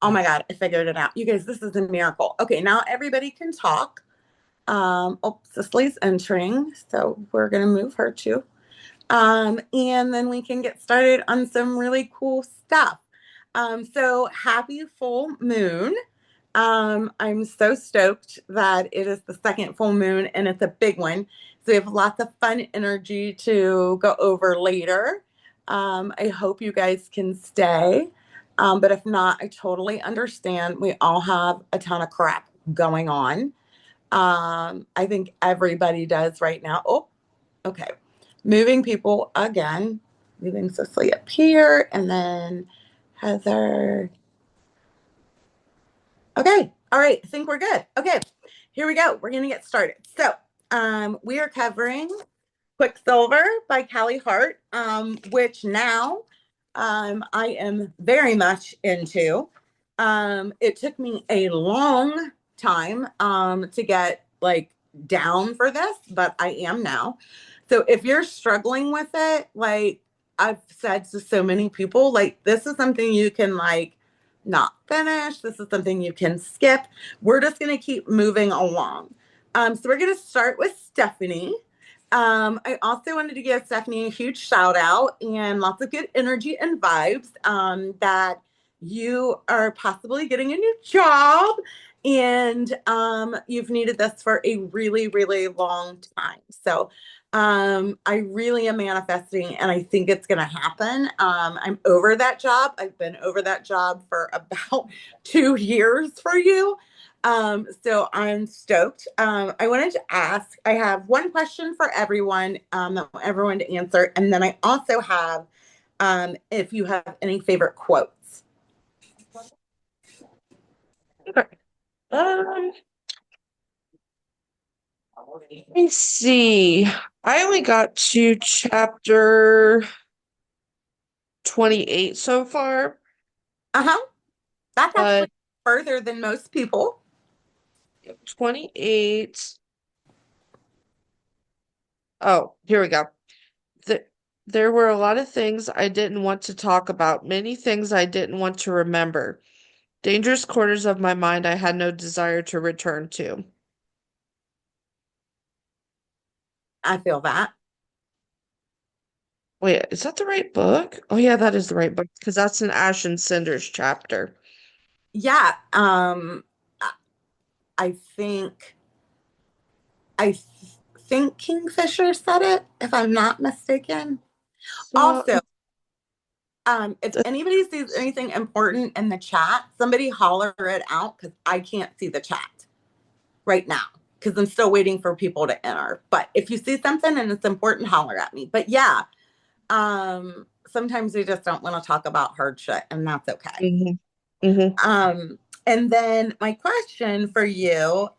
Oh my God, I figured it out. You guys, this is a miracle. Okay, now everybody can talk. Oh, Cicely's entering, so we're gonna move her too. And then we can get started on some really cool stuff. So happy full moon. I'm so stoked that it is the second full moon and it's a big one. So we have lots of fun energy to go over later. I hope you guys can stay. But if not, I totally understand. We all have a ton of crap going on. I think everybody does right now. Oh, okay. Moving people again. Moving Cicely up here and then Heather. Okay. All right. I think we're good. Okay. Here we go. We're going to get started. So, we are covering Quicksilver by Callie Hart, which now I am very much into. It took me a long time to get like down for this, but I am now. So if you're struggling with it, like I've said to so many people, like this is something you can like not finish. This is something you can skip. We're just going to keep moving along. So we're going to start with Stephanie. I also wanted to give Stephanie a huge shout out and lots of good energy and vibes that you are possibly getting a new job and you've needed this for a really, really long time. So I really am manifesting and I think it's going to happen. I'm over that job. I've been over that job for about 2 years for you. So I'm stoked. I wanted to ask, I have one question for everyone, that everyone to answer. And then I also have, if you have any favorite quotes. Okay. Um, Let me see. I only got to chapter 28 so far, Uh-huh. That's actually but further than most people. 28. Oh, here we go. Th there were a lot of things I didn't want to talk about, many things I didn't want to remember. Dangerous corners of my mind I had no desire to return to. I feel that. Wait, is that the right book? Oh yeah, that is the right book because that's an Ash and Cinders chapter. Yeah. I think I th- think Kingfisher said it, if I'm not mistaken. So, Also, if anybody sees anything important in the chat, somebody holler it out because I can't see the chat right now because I'm still waiting for people to enter. But if you see something and it's important, holler at me. But yeah, sometimes we just don't want to talk about hard shit, and that's okay. mhm, mhm. And then my question for you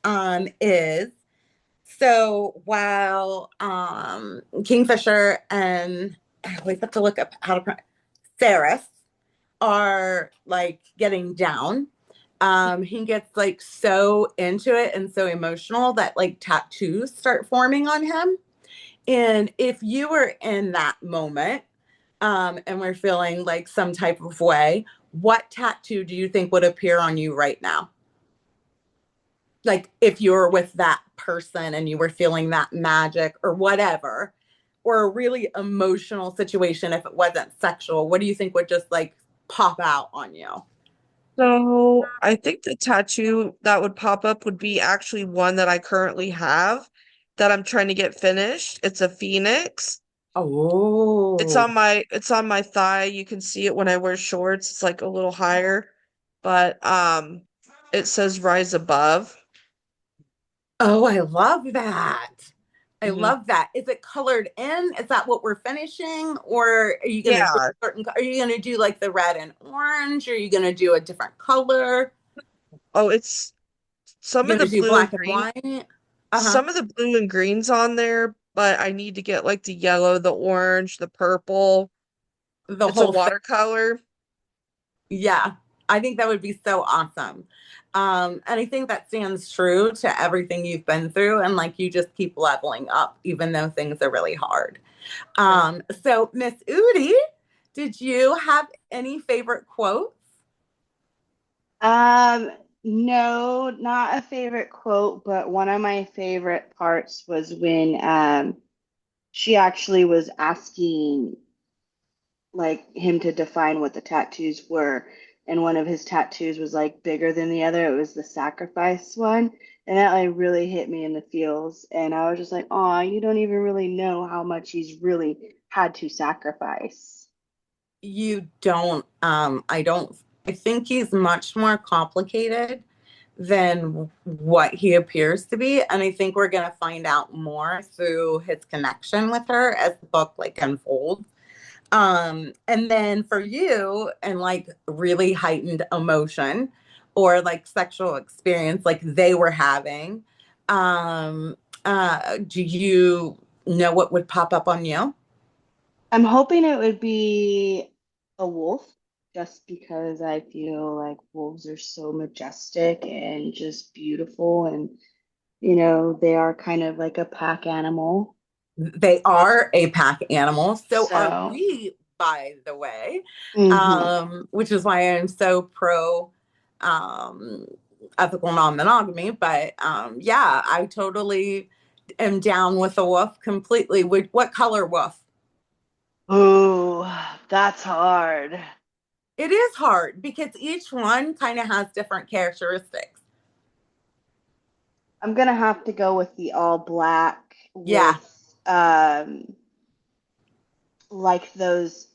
is so while Kingfisher and I always have to look up how to pronounce Saris are like getting down. He gets like so into it and so emotional that like tattoos start forming on him. And if you were in that moment, and we're feeling like some type of way, what tattoo do you think would appear on you right now? Like if you were with that person and you were feeling that magic or whatever, or a really emotional situation, if it wasn't sexual, what do you think would just like pop out on you? So I think the tattoo that would pop up would be actually one that I currently have that I'm trying to get finished. It's a phoenix. Oh, It's on my thigh. You can see it when I wear shorts. It's like a little higher, but it says rise above. oh, I love that. I Hmm. love that. Is it colored in? Is that what we're finishing? Or are you gonna do Yeah. certain, are you gonna do like the red and orange? Or are you gonna do a different color? Oh, it's some You're of the gonna do blue and black and green, white? Uh-huh. some of the blue and greens on there, but I need to get like the yellow, the orange, the purple. The It's a whole thing. watercolor. Yeah, I think that would be so awesome. And I think that stands true to everything you've been through. And like you just keep leveling up, even though things are really hard. Yeah. So, Miss Udi, Did you have any favorite quotes? Um, no, not a favorite quote, but one of my favorite parts was when she actually was asking like him to define what the tattoos were, and one of his tattoos was like bigger than the other. It was the sacrifice one, and that like really hit me in the feels. And I was just like, "Oh, you don't even really know how much he's really had to sacrifice." You don't, I don't, I think he's much more complicated than what he appears to be. And I think we're going to find out more through his connection with her as the book like unfolds. And then for you and like really heightened emotion or like sexual experience like they were having, um, do you know what would pop up on you? I'm hoping it would be a wolf, just because I feel like wolves are so majestic and just beautiful, and they are kind of like a pack animal. They are a pack animal. So are So, we, by the way, hmm which is why I'm so pro um, ethical non monogamy. But yeah, I totally am down with a wolf completely. What color wolf? Oh, that's hard. It is hard because each one kind of has different characteristics. I'm gonna have to go with the all black Yeah, with like those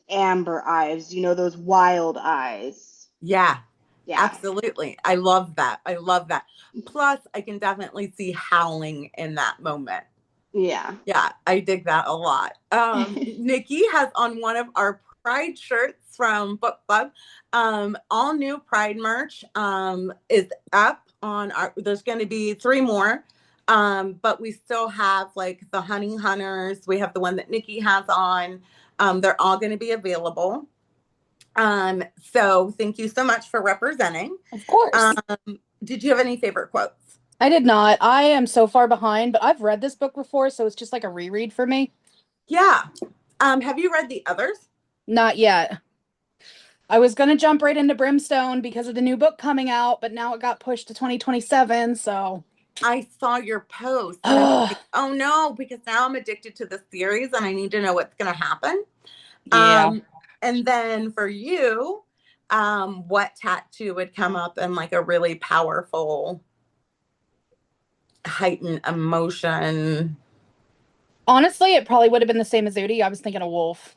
amber eyes, those wild eyes. yeah, Yeah. absolutely. I love that. I love that. Plus, I can definitely see howling in that moment. Yeah. Yeah, I dig that a lot. Nikki has on one of our Pride shirts from Book Club. All new Pride merch is up on our. There's going to be three more, but we still have like the Honey Hunters. We have the one that Nikki has on. They're all going to be available. So thank you so much for representing. Of course. Did you have any favorite quotes? I did not. I am so far behind, but I've read this book before, so it's just like a reread for me. Yeah. Have you read the others? Not yet. I was gonna jump right into Brimstone because of the new book coming out, but now it got pushed to 2027, so I saw your post and I'm Ugh. like, oh no, because now I'm addicted to the series and I need to know what's going to happen. Yeah. Um, and then for you, what tattoo would come up in like a really powerful, heightened emotion? Honestly, it probably would have been the same as Udi. I was thinking a wolf.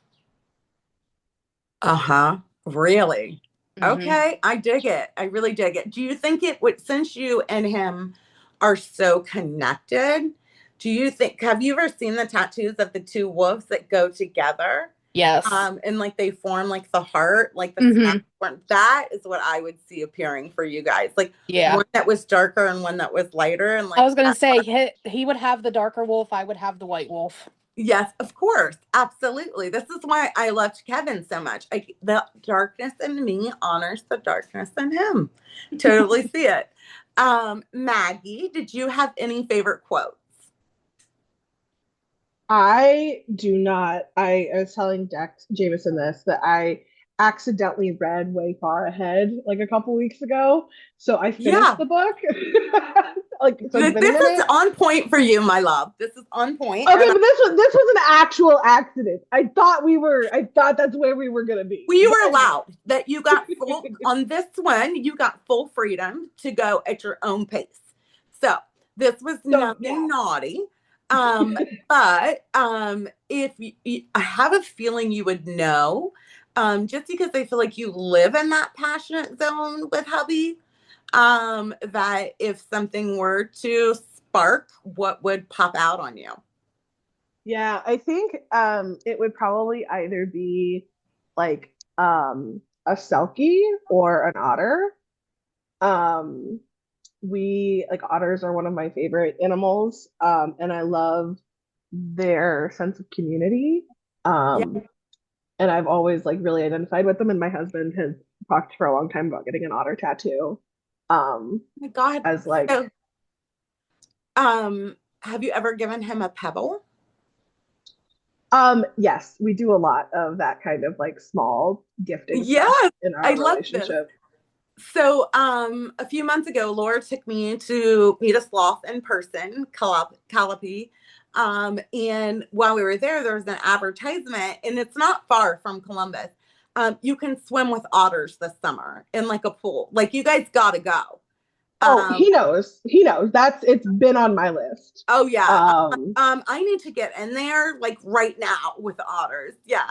Uh huh. Really? Hmm. Okay. I dig it. I really dig it. Do you think it would, since you and him are so connected, do you think, have you ever seen the tattoos of the two wolves that go together? Yes. And like they form like the heart, like the snap. Hmm. That is what I would see appearing for you guys. Like Yeah. one that was darker and one that was lighter. And I like was gonna that. say he would have the darker wolf, I would have the white wolf. Yes, of course. Absolutely. This is why I loved Kevin so much. The darkness in me honors the darkness in him. Totally see it. Maggie, did you have any favorite quotes? I do not. I was telling Dex Jameson this that I accidentally read way far ahead like a couple weeks ago. So I finished Yeah, the book. Like so it's been a this is minute. on point for you, my love. This is on point. Okay, And but this was an actual accident. I thought that's where we were gonna be. we But were anyway. allowed that you got full on this one, you got full freedom to go at your own pace. So this was So yeah. nothing naughty. Um, but if I have a feeling you would know, just because I feel like you live in that passionate zone with hubby, that if something were to spark, what would pop out on you? Yeah, I think it would probably either be like a selkie or an otter. Um we like otters are one of my favorite animals, and I love their sense of community. Yeah, Um and I've always like really identified with them, and my husband has talked for a long time about getting an otter tattoo. Um oh my God. as like So, have you ever given him a pebble? Yes, we do a lot of that kind of like small gifting stuff Yes, in I our love this. relationship. So, a few months ago, Laura took me to meet a sloth in person, Calliope. And while we were there was an advertisement, and it's not far from Columbus. You can swim with otters this summer in like a pool. Like you guys gotta go. Oh, Um, he knows. He knows. It's been on my list. oh yeah. Um, I need to get in there like right now with otters. Yeah.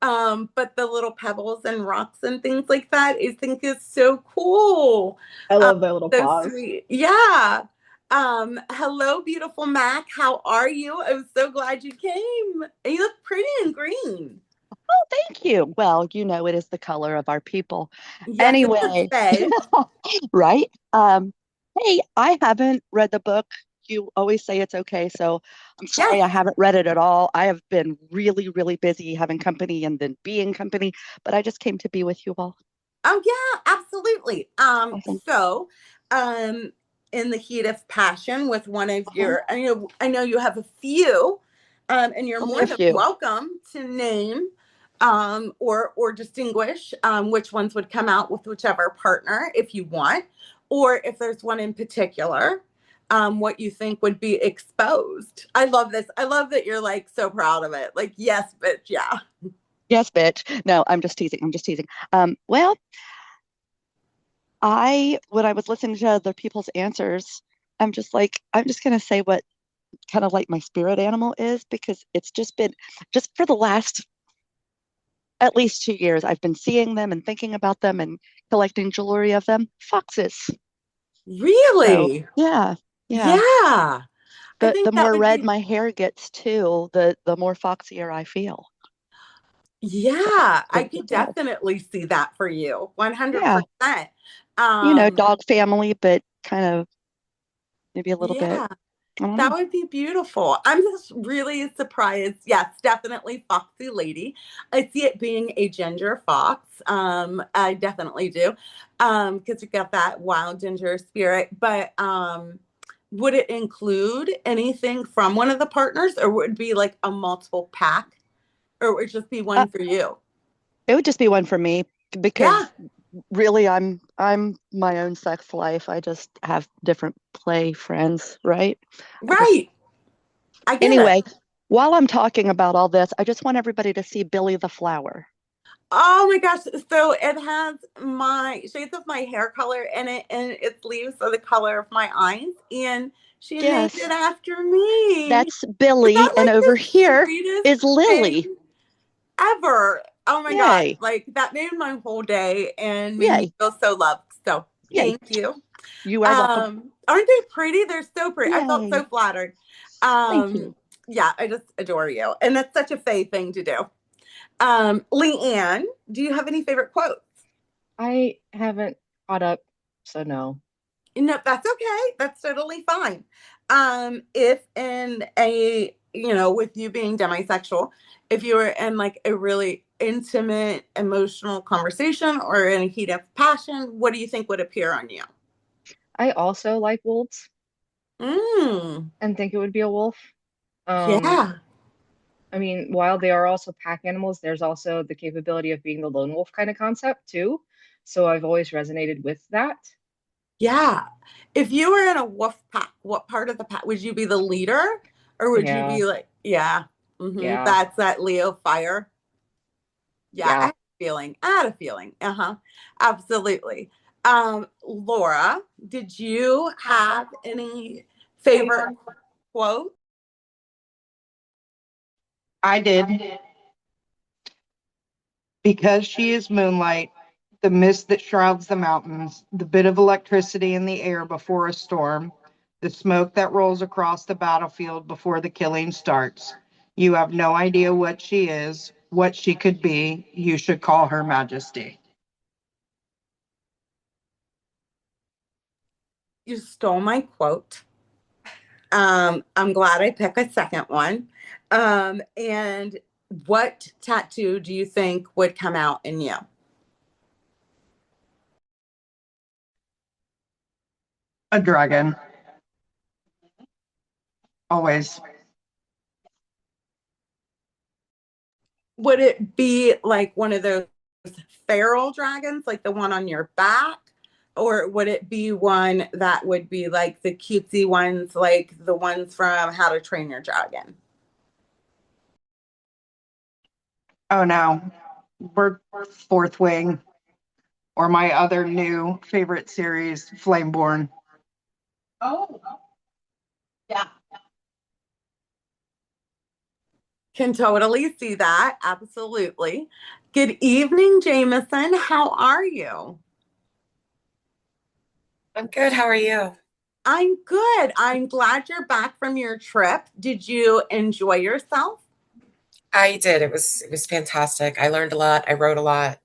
But the little pebbles and rocks and things like that, I think is so cool. I Um, love their little so paws. sweet. Yeah. Hello, beautiful Mac. How are you? I'm so glad you came. And you look pretty and green. Oh, thank you. Well, it is the color of our people. Yes, it's a Anyway, shade. right? Hey, I haven't read the book. You always say it's okay, so I'm Yes. sorry I haven't read it at all. I have been really, really busy having company and then being company, but I just came to be with you all. Oh yeah, absolutely. Awesome. So, um, in the heat of passion with one of Uh-huh. your, I know you have a few, and you're Only a more than few. welcome to name, or distinguish, which ones would come out with whichever partner if you want, or if there's one in particular, what you think would be exposed. I love this. I love that you're like so proud of it. Like, yes, bitch, yeah. Yes, bitch. No, I'm just teasing. I'm just teasing. Well, when I was listening to other people's answers, I'm just gonna say what kind of like my spirit animal is because it's just for the last at least 2 years, I've been seeing them and thinking about them and collecting jewelry of them. Foxes. So Really? yeah, yeah. Yeah. I The think that more would red be, my hair gets too, the more foxier I feel. yeah, I So could yeah, definitely see that for you. yeah. 100%. Um, Dog family, but kind of maybe a little bit. yeah, I don't that know. would be beautiful. I'm just really surprised. Yes, definitely foxy lady. I see it being a ginger fox. I definitely do. Because you got that wild ginger spirit. But would it include anything from one of the partners, or would it be like a multiple pack, or would it just be Uh, one for you? it would just be one for me Yeah, because really I'm my own sex life. I just have different play friends, right? I just right. I get it. Anyway, while I'm talking about all this, I just want everybody to see Billy the flower. Oh my gosh. So it has my shades of my hair color in it, and its leaves are the color of my eyes. And she named it Yes, after me. that's Is Billy, that and like over the here sweetest is Lily. thing ever? Oh my God. Yay. Like that made my whole day and made me Yay. feel so loved. So Yay. thank you. You are welcome. Aren't they pretty? They're so pretty. I felt so Yay. flattered. Thank Um, you. yeah, I just adore you. And that's such a Faye thing to do. Leanne, do you have any favorite quotes? I haven't caught up, so no. No, that's okay. That's totally fine. If in with you being demisexual, if you were in like a really intimate, emotional conversation or in a heat of passion, what do you think would appear on you? I also like wolves Mm, and think it would be a wolf. Um, yeah, I mean, while they are also pack animals, there's also the capability of being the lone wolf kind of concept too. So I've always resonated with that. yeah. If you were in a wolf pack, what part of the pack would you be the leader, or would you Yeah, be like, yeah, yeah, that's that Leo fire? Yeah, I yeah. had a feeling. I had a feeling. Uh-huh. Absolutely. Laura, did you have any favorite quote? I did. Because she is moonlight, the mist that shrouds the mountains, the bit of electricity in the air before a storm, the smoke that rolls across the battlefield before the killing starts. You have no idea what she is, what she could be. You should call her Majesty. You stole my quote. I'm glad I picked a second one. And what tattoo do you think would come out in you? A dragon. Always. would it be like one of those feral dragons, like the one on your back? Or would it be one that would be like the cutesy ones, like the ones from How to Train Your Dragon? Oh no, we're Fourth Wing, or my other new favorite series, Flameborn. Oh, yeah. Can totally see that. Absolutely. Good evening, Jameson. How are you? I'm good. How are you? I'm good. I'm glad you're back from your trip. Did you enjoy yourself? I did. It was fantastic. I learned a lot. I wrote a lot.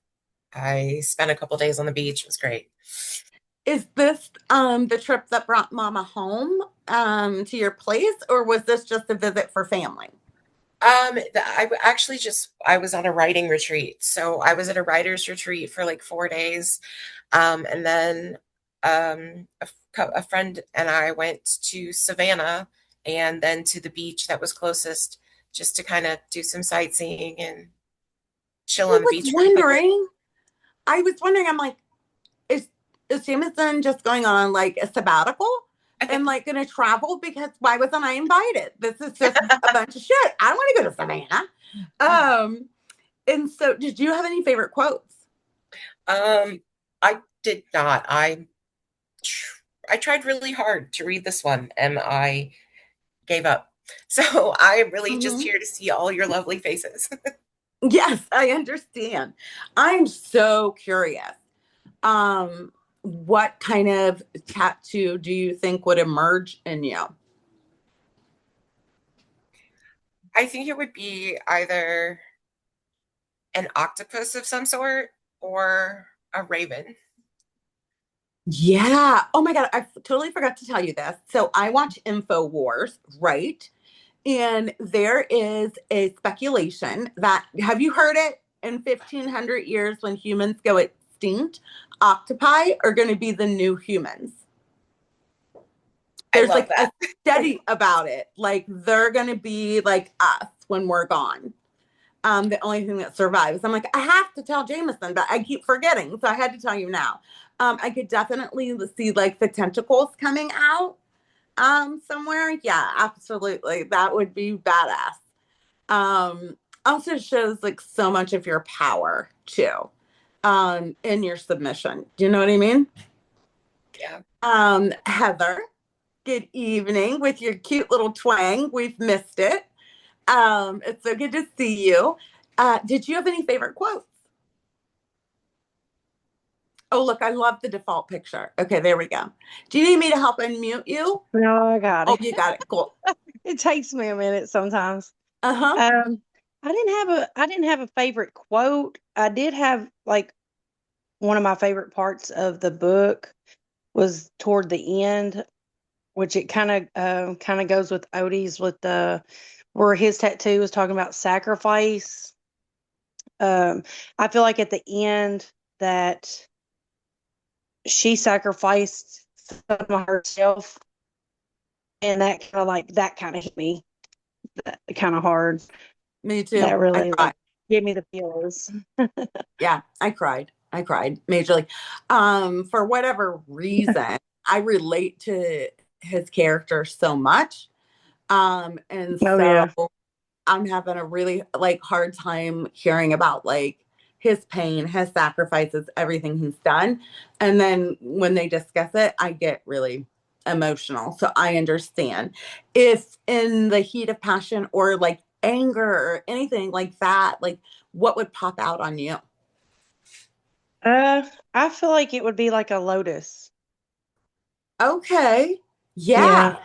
I spent a couple days on the beach. It was great. Is this the trip that brought Mama home to your place, or was this just a visit for family? Actually just I was on a writing retreat. So I was at a writer's retreat for like 4 days. And then a friend and I went to Savannah and then to the beach that was closest just to kind of do some sightseeing and chill I on the was beach for a couple. wondering. I was wondering. I'm like, is is Jameson just going on like a sabbatical and like going to travel? Because why wasn't I invited? This is just a bunch of shit. I don't want to go to Savannah. And so, did you have any favorite quotes? I did not. I tried really hard to read this one and I gave up. So I am really just Mhm. here to see all your lovely faces. Yes, I understand. I'm so curious. What kind of tattoo do you think would emerge in you? I think it would be either an octopus of some sort or a raven. Yeah. Oh my God. I totally forgot to tell you this. So I watch InfoWars, right? And there is a speculation that, have you heard it? In 1500 years, when humans go extinct, octopi are going to be the new humans. I There's love like a that. study about it. Like they're going to be like us when we're gone. The only thing that survives. I'm like, I have to tell Jameson, but I keep forgetting. So I had to tell you now. I could definitely see like the tentacles coming out somewhere. Yeah, absolutely. That would be badass. Also shows like so much of your power too, in your submission. Do you know what I mean? Yeah. Heather, good evening with your cute little twang. We've missed it. It's so good to see you. Did you have any favorite quotes? Oh, look, I love the default picture. Okay, there we go. Do you need me to help unmute you? No, I got Oh, it. you got it. Cool. It takes me a minute sometimes. Uh-huh. I didn't have a favorite quote. I did have like one of my favorite parts of the book was toward the end, which it kind of goes with Odie's with the where his tattoo was talking about sacrifice. I feel like at the end that she sacrificed some of herself, and that kind of hit me kind of hard. Me too. That I really cried. like gave me the feels. Yeah, I cried. I cried majorly. For whatever reason, I relate to his character so much. And Oh so yeah. I'm having a really like hard time hearing about like his pain, his sacrifices, everything he's done. And then when they discuss it, I get really emotional. So I understand. If in the heat of passion or like anger or anything like that, like what would pop out on you? I feel like it would be like a lotus. Okay. Yeah. Yeah.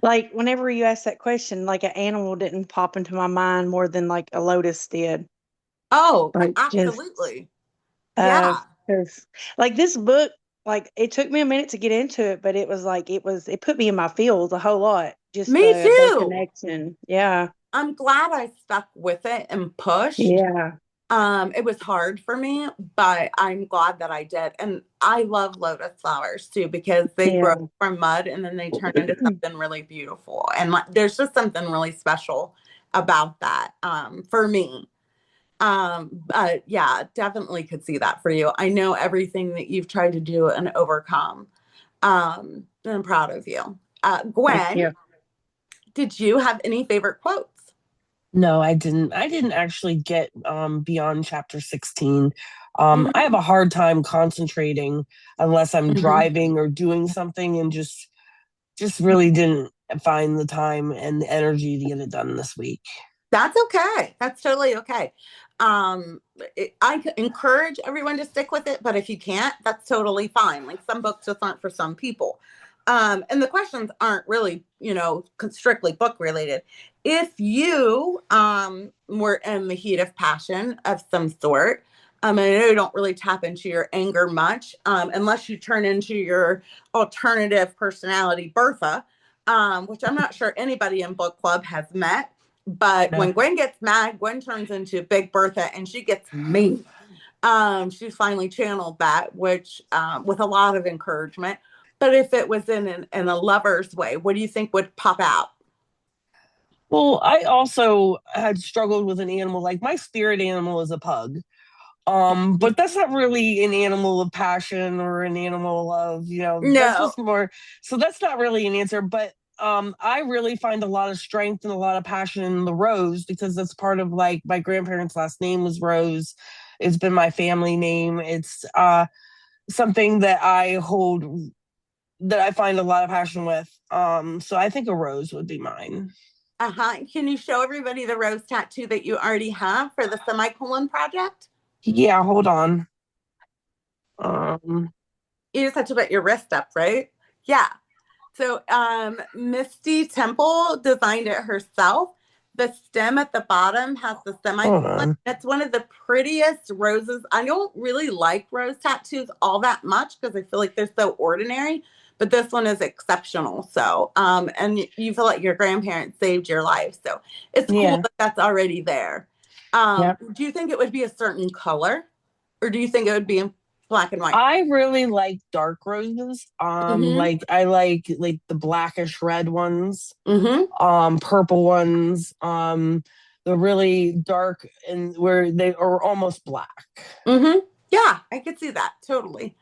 Like whenever you ask that question, like an animal didn't pop into my mind more than like a lotus did. Oh, Like just absolutely. uh Yeah. 'cause, like this book, like it took me a minute to get into it, but it was like it put me in my feels a whole lot. Just Me the too. connection. Yeah. I'm glad I stuck with it and pushed. Yeah. It was hard for me, but I'm glad that I did. And I love lotus flowers too because they grow Yeah. from mud and then they turn into something really beautiful. And like, there's just something really special about that for me. But yeah, definitely could see that for you. I know everything that you've tried to do and overcome. And I'm proud of you. Thank Gwen, you. did you have any favorite quotes? No, I didn't. I didn't actually get beyond chapter 16. I have Mhm, a hard time concentrating unless I'm mhm. driving or doing something, and just really didn't find the time and the energy to get it done this week. That's okay. That's totally okay. I encourage everyone to stick with it, but if you can't, that's totally fine. Like some books just aren't for some people. And the questions aren't really, strictly book related. If you were in the heat of passion of some sort, I know you don't really tap into your anger much, unless you turn into your alternative personality, Bertha, which I'm not sure anybody in book club has met. But No. when Gwen gets mad, Gwen turns into Big Bertha and she gets mean. She's finally channeled that, which with a lot of encouragement. But if it was in a lover's way, what do you think would pop out? Well, I also had struggled with an animal. Like my spirit animal is a pug. But that's not really an animal of passion or an animal of, that's No. just more, so that's not really an answer. But I really find a lot of strength and a lot of passion in the Rose because that's part of like my grandparents' last name was Rose. It's been my family name. It's something that I hold that I find a lot of passion with. So I think a rose would be mine. Uh-huh. Can you show everybody the rose tattoo that you already have for the semicolon project? Yeah, hold on. Um, You just have to put your wrist up, right? Yeah. So Misty Temple designed it herself. The stem at the bottom has the hold semicolon. on. It's one of the prettiest roses. I don't really like rose tattoos all that much because I feel like they're so ordinary, but this one is exceptional. So, and you feel like your grandparents saved your life. So it's cool Yeah. that that's already there. Yep. Do you think it would be a certain color or do you think it would be in black and white? I really like dark roses. Mm-hmm. Like I like the blackish red ones, Mm-hmm. purple ones, the really dark and where they are almost black. Mm-hmm. Yeah, I could see that totally.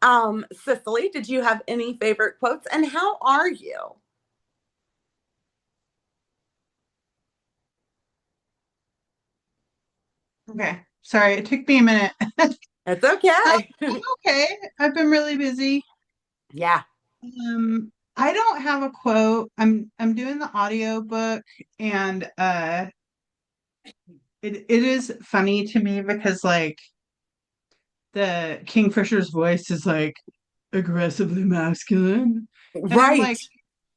Cicely, did you have any favorite quotes? And how are you? Okay. Sorry, it took me a minute. It's okay. I'm okay. I've been really busy. Yeah. I don't have a quote. I'm doing the audio book and it is funny to me because like the Kingfisher's voice is like aggressively masculine. And I'm Right. like,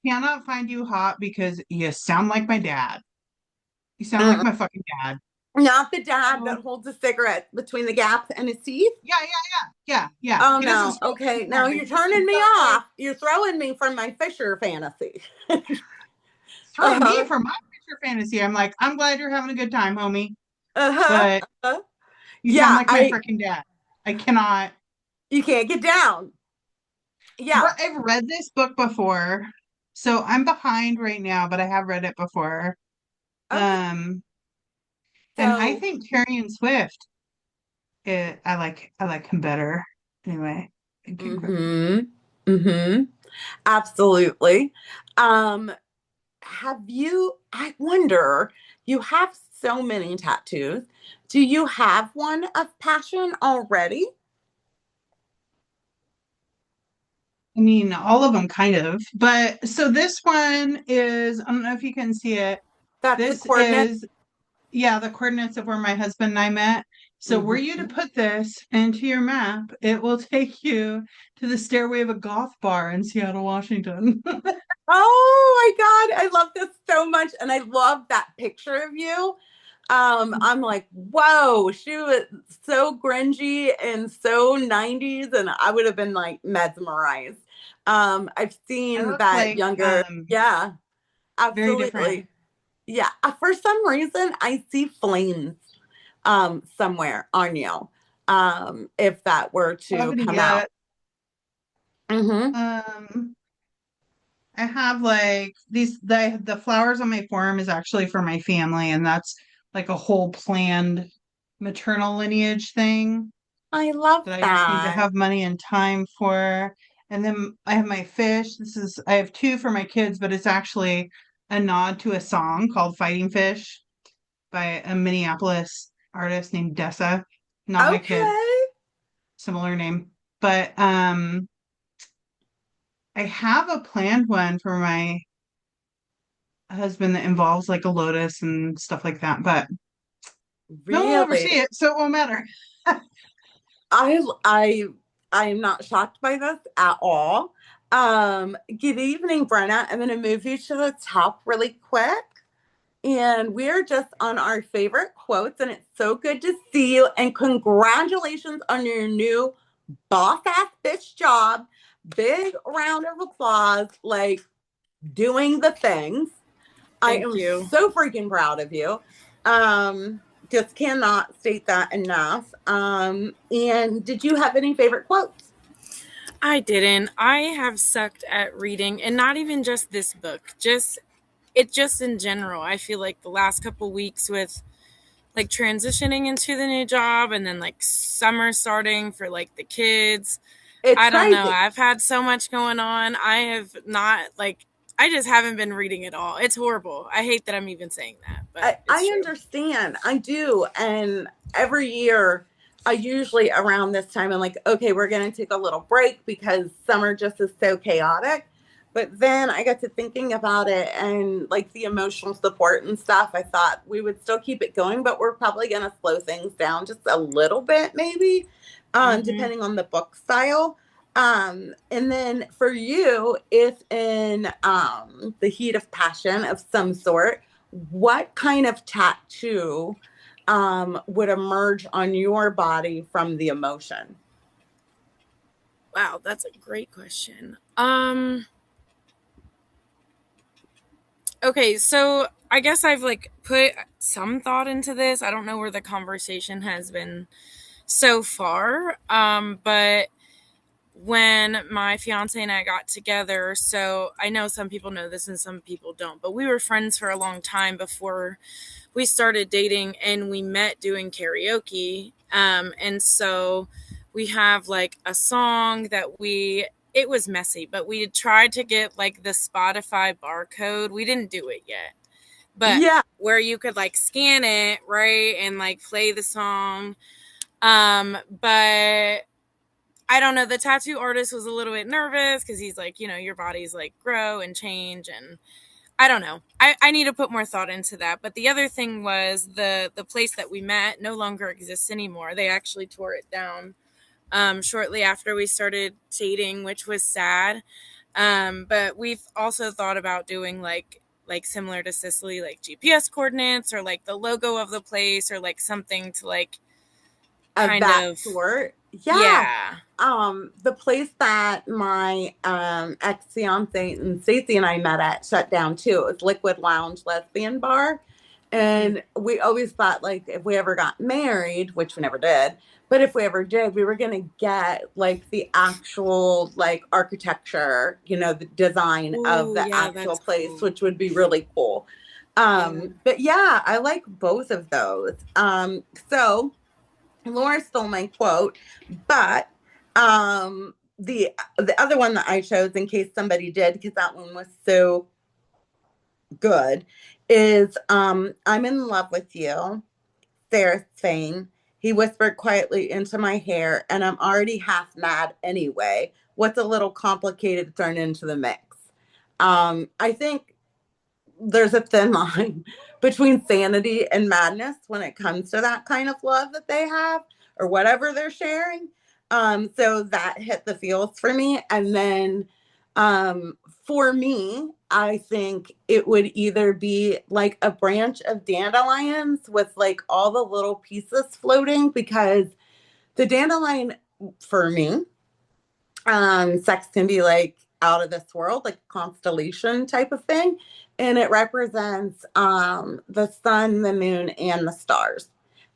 cannot find you hot because you sound like my dad. You sound like Mm. my fucking dad. Not the dad Oh, that holds a cigarette between the gaps and his teeth. yeah, yeah. Oh He doesn't no. smoke Okay. anymore, Now but you're he turning me does like off. You're throwing me from my Fisher fantasy. throwing me Uh-huh. for my picture fantasy. I'm like, I'm glad you're having a good time, homie. Uh-huh. But Uh-huh. you sound Yeah, like my freaking dad. I cannot. you can't get down. Yeah. I've read this book before, so I'm behind right now, but I have read it before. Okay. Um, and I So think Terry and Swift, I like him better. Anyway, thank you. mm-hmm. Mm-hmm. Absolutely. Um, I wonder, you have so many tattoos. Do you have one of passion already? I mean, all of them kind of, but so this one is, I don't know if you can see it. That's the This coordinate. is, yeah, the coordinates of where my husband and I met. So were you to Mhm. put this into your map, it will take you to the stairway of a goth bar in Seattle, Washington. Oh my God, I love this so much. And I love that picture of you. I'm like, whoa, she was so grungy and so 90s, and I would have been like mesmerized. I've I seen look that like younger, yeah, very different. absolutely. Yeah, for some reason, I see flames somewhere on you, if that were to Haven't come out. yet. Mm-hmm. Um, I have like the flowers on my forearm is actually for my family, and that's like a whole planned. maternal lineage thing I love that I just need to that. have money and time for. And then I have my fish. I have two for my kids, but it's actually a nod to a song called Fighting Fish by a Minneapolis artist named Dessa. Not my kid, Okay. similar name. But I have a planned one for my husband that involves like a lotus and stuff like that, but no one will ever see Really? it, so it won't matter. I am not shocked by this at all. Good evening, Brenna. I'm gonna move you to the top really quick. And we're just on our favorite quotes, and it's so good to see you. And congratulations on your new boss ass bitch job. Big round of applause, like doing the things. I Thank am you. so freaking proud of you. Just cannot state that enough. And did you have any favorite quotes? I didn't. I have sucked at reading, and not even just this book. Just in general. I feel like the last couple weeks with like transitioning into the new job and then like summer starting for like the kids. It's I don't know. crazy. I've had so much going on. I have not like I just haven't been reading at all. It's horrible. I hate that I'm even saying that, but I it's true. understand. I do. And every year, I usually around this time, I'm like, okay, we're going to take a little break because summer just is so chaotic. But then I got to thinking about it and like the emotional support and stuff. I thought we would still keep it going, but we're probably going to slow things down just a little bit, maybe, depending on the book style. And then for you, if in the heat of passion of some sort, what kind of tattoo would emerge on your body from the emotion? Wow, that's a great question. Okay, so I guess I've like put some thought into this. I don't know where the conversation has been so far. But when my fiance and I got together, so I know some people know this and some people don't, but we were friends for a long time before we started dating, and we met doing karaoke. And so we have like a song that it was messy, but we tried to get like the Spotify barcode. We didn't do it yet, but Yeah. where you could like scan it, right, and like play the song. But I don't know. The tattoo artist was a little bit nervous because he's like, your body's like grow and change, and I don't know. I need to put more thought into that. But the other thing was the place that we met no longer exists anymore. They actually tore it down shortly after we started dating, which was sad. But we've also thought about doing like similar to Sicily, like GPS coordinates or like the logo of the place or like something to like Of kind that of sort. Yeah. yeah. The place that my ex fiance and Stacy and I met at shut down too. It was Liquid Lounge Lesbian Bar. And we always thought like if we ever got married, which we never did, but if we ever did, we were gonna get like the actual like architecture, the design of Ooh, the yeah, actual that's place, cool. which would be really cool. Yeah. But yeah, I like both of those. So Laura stole my quote, but the other one that I chose in case somebody did, because that one was so good, is I'm in love with you, Sarah Fain. He whispered quietly into my hair, and I'm already half mad anyway. What's a little complicated thrown into the mix? I think there's a thin line between sanity and madness when it comes to that kind of love that they have or whatever they're sharing. So that hit the feels for me. And then for me, I think it would either be like a branch of dandelions with like all the little pieces floating, because the dandelion for me, sex can be like out of this world, like a constellation type of thing. And it represents the sun, the moon, and the stars.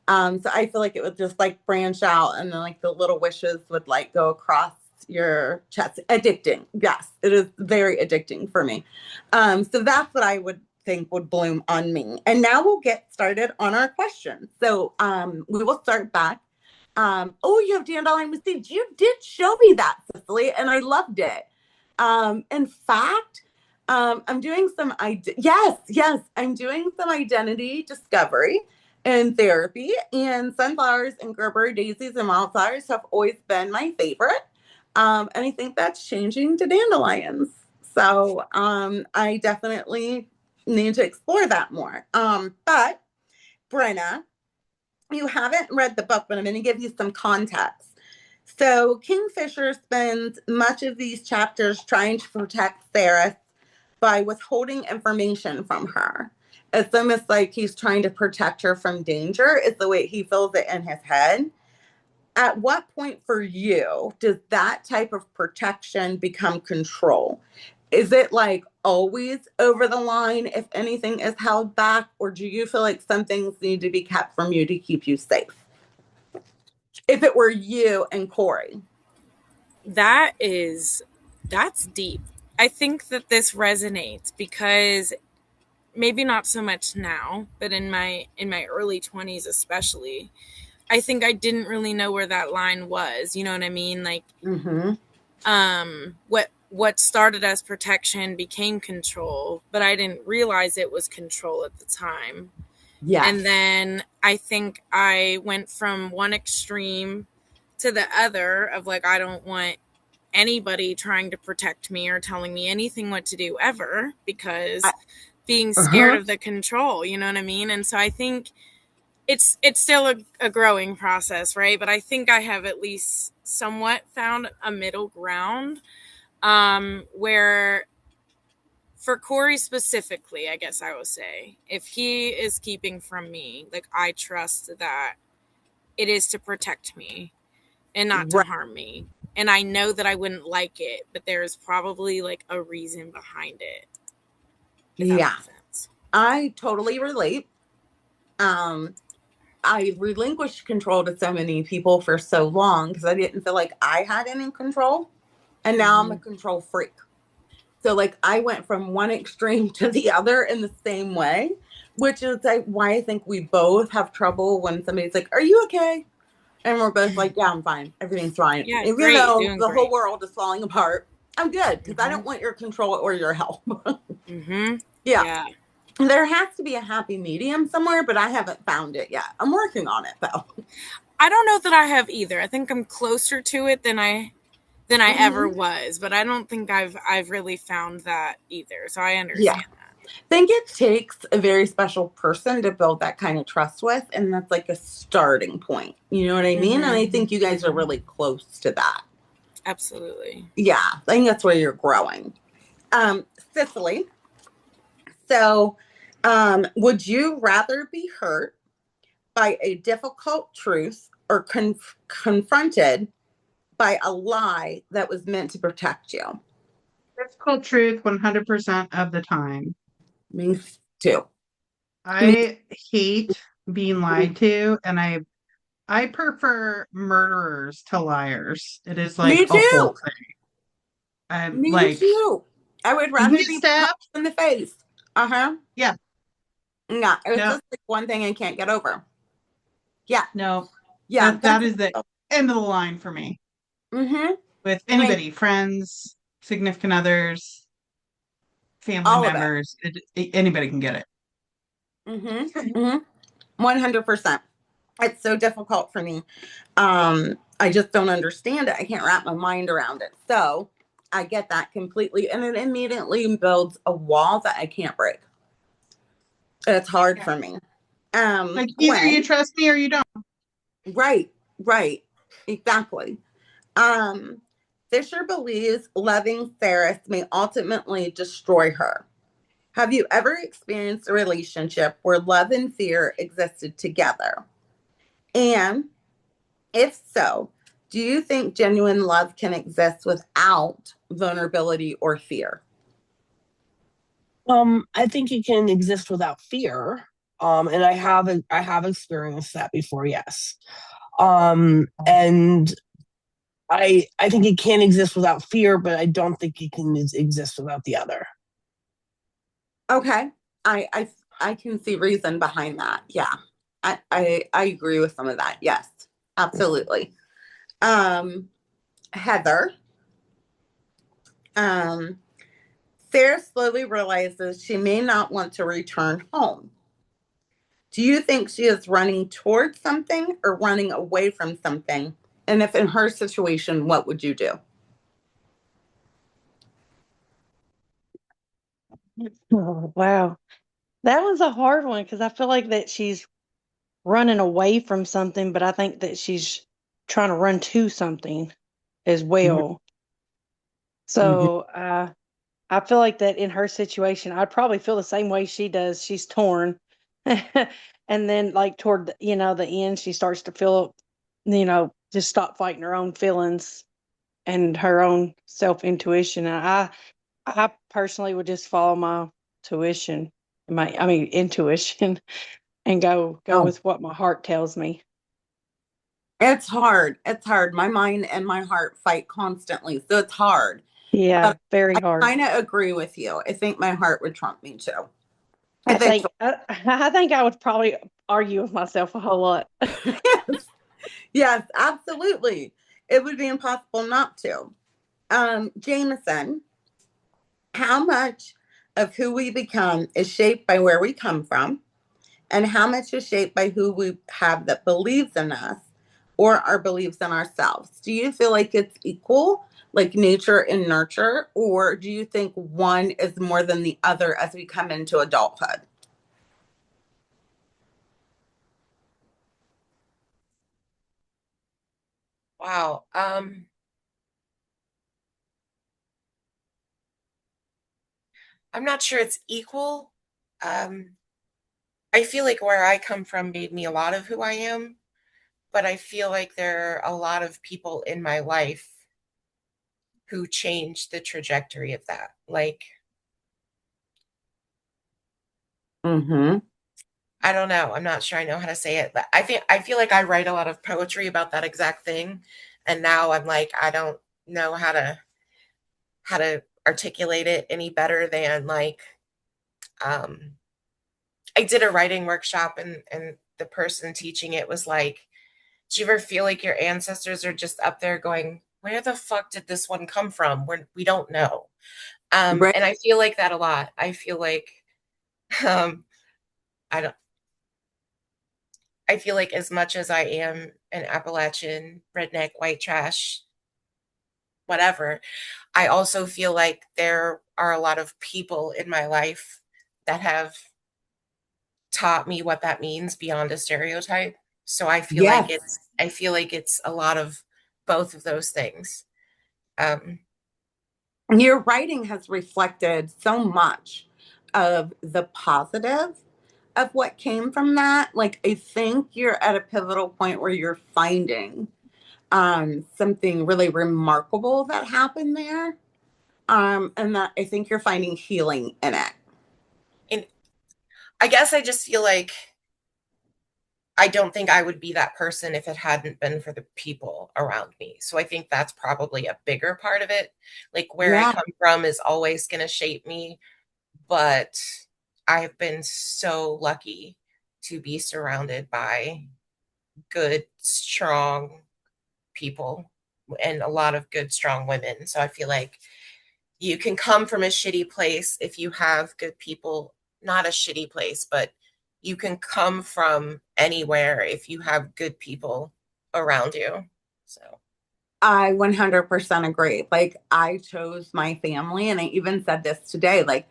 So I feel like it would just like branch out, and then like the little wishes would like go across your chest. Addicting. Yes, it is very addicting for me. So that's what I would think would bloom on me. And now we'll get started on our questions. So we will start back. Oh, you have dandelion with seeds. You did show me that, Cicely, and I loved it. In fact, I'm doing some yes, I'm doing some identity discovery in therapy, and sunflowers and Gerber daisies and wildflowers have always been my favorite. And I think that's changing to dandelions. So I definitely need to explore that more. But Brenna, you haven't read the book, but I'm going to give you some context. So Kingfisher spends much of these chapters trying to protect Sarah by withholding information from her. It's almost like he's trying to protect her from danger, is the way he feels it in his head. At what point for you does that type of protection become control? Is it like always over the line if anything is held back, or do you feel like some things need to be kept from you to keep you safe? If it were you and Corey. That's deep. I think that this resonates because maybe not so much now, but in my early 20s especially, I think I didn't really know where that line was. You know what I mean? Like, what started as protection became control, but I didn't realize it was control at the time. Yeah. And then I think I went from one extreme to the other of like, I don't want anybody trying to protect me or telling me anything what to do ever, because being scared of the control, you know what I mean? And so I think it's still a growing process, right? But I think I have at least somewhat found a middle ground, where for Corey specifically, I guess I would say, if he is keeping from me, like, I trust that it is to protect me and not to harm me. And I know that I wouldn't like it, but there's probably like a reason behind it. Yeah. I totally relate. I relinquished control to so many people for so long because I didn't feel like I had any control. And now I'm a control freak. So like I went from one extreme to the other in the same way, which is like why I think we both have trouble when somebody's like, "Are you okay?" And we're both like, "Yeah, I'm fine. Everything's fine." Yeah, even great, though doing the great. whole world is falling apart, I'm good because I don't want your control or your help. Yeah. There has to be a happy medium somewhere, but I haven't found it yet. I'm working on it though. I don't know that I have either. I think I'm closer to it than I ever was, but I don't think I've really found that either. So I understand that. I think it takes a very special person to build that kind of trust with, and that's like a starting point. You know what I mean? And I think you guys are really close to that. Absolutely. Yeah, I think that's where you're growing. Cicely, so would you rather be hurt by a difficult truth or confronted by a lie that was meant to protect you? Difficult truth 100% of the time. Me too. I hate being lied to, and I prefer murderers to liars. It is like a whole thing. I'm Me like, too. I would rather be punched in the face. Yeah. No, it's just like one thing I can't get over. Yeah. No. Yeah. That is the end of the line for me. With anybody, friends, significant others, family members, anybody can get it. 100%. It's so difficult for me. I just don't understand it. I can't wrap my mind around it. So I get that completely. And it immediately builds a wall that I can't break. It's hard for me. Like either you trust me or you don't. Right. Exactly. Fisher believes loving Ferris may ultimately destroy her. Have you ever experienced a relationship where love and fear existed together? And if so, do you think genuine love can exist without vulnerability or fear? I think it can exist without fear. And I have experienced that before, yes. And I think it can exist without fear, but I don't think it can exist without the other. Okay. I can see reason behind that. Yeah. I agree with some of that. Yes, absolutely. Heather, um, Sarah slowly realizes she may not want to return home. Do you think she is running towards something or running away from something? And if in her situation, what would you do? Oh, wow. That was a hard one because I feel like that she's running away from something, but I think that she's trying to run to something as well. Mm-hmm. So I feel like that in her situation, I'd probably feel the same way she does. She's torn. And then like toward the end, she starts to feel, just stop fighting her own feelings and her own self intuition. And I personally would just follow my tuition, intuition, and go Oh, with what my heart tells me. it's hard. It's hard. My mind and my heart fight constantly. So it's hard. Yeah, But very I hard. kind of agree with you. I think my heart would trump me too. I I think think I think I would probably argue with myself a whole lot. yes, yes, absolutely. It would be impossible not to. Jameson, how much of who we become is shaped by where we come from, and how much is shaped by who we have that believes in us or our beliefs in ourselves? Do you feel like it's equal, like nature and nurture, or do you think one is more than the other as we come into adulthood? Wow. I'm not sure it's equal. Um, I feel like where I come from made me a lot of who I am, but I feel like there are a lot of people in my life who changed the trajectory of that. Like, Mm-hmm. I don't know. I'm not sure I know how to say it, but I feel like I write a lot of poetry about that exact thing. And now I'm like, I don't know how to articulate it any better than like um I did a writing workshop and the person teaching it was like, do you ever feel like your ancestors are just up there going, where the fuck did this one come from? We don't know. Right. And I feel like that a lot. I feel like um I don't I feel like as much as I am an Appalachian redneck white trash, whatever, I also feel like there are a lot of people in my life that have taught me what that means beyond a stereotype. So Yes. I feel like it's a lot of both of those things. Um, Your writing has reflected so much of the positive of what came from that. Like, I think you're at a pivotal point where you're finding something really remarkable that happened there. And that I think you're finding healing in it. and I guess I just feel like I don't think I would be that person if it hadn't been for the people around me. So I think that's probably a bigger part of it. Like where I Yeah. come from is always going to shape me, but I've been so lucky to be surrounded by good, strong people and a lot of good, strong women. So I feel like you can come from a shitty place if you have good people, not a shitty place, but you can come from anywhere if you have good people around you. So, I 100% agree. Like, I chose my family, and I even said this today. Like,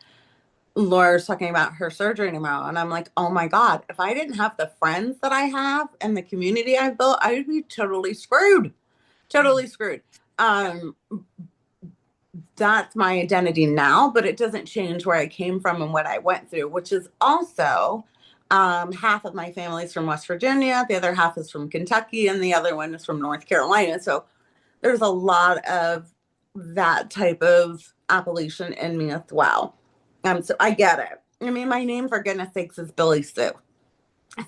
Laura's talking about her surgery tomorrow, and I'm like, oh my God, if I didn't have the friends that I have and the community I've built, I would be totally screwed. Totally screwed. Um, that's my identity now, but it doesn't change where I came from and what I went through, which is also half of my family's from West Virginia, the other half is from Kentucky, and the other one is from North Carolina. So there's a lot of that type of Appalachian in me as well. So I get it. I mean, my name, for goodness sakes, is Billy Sue.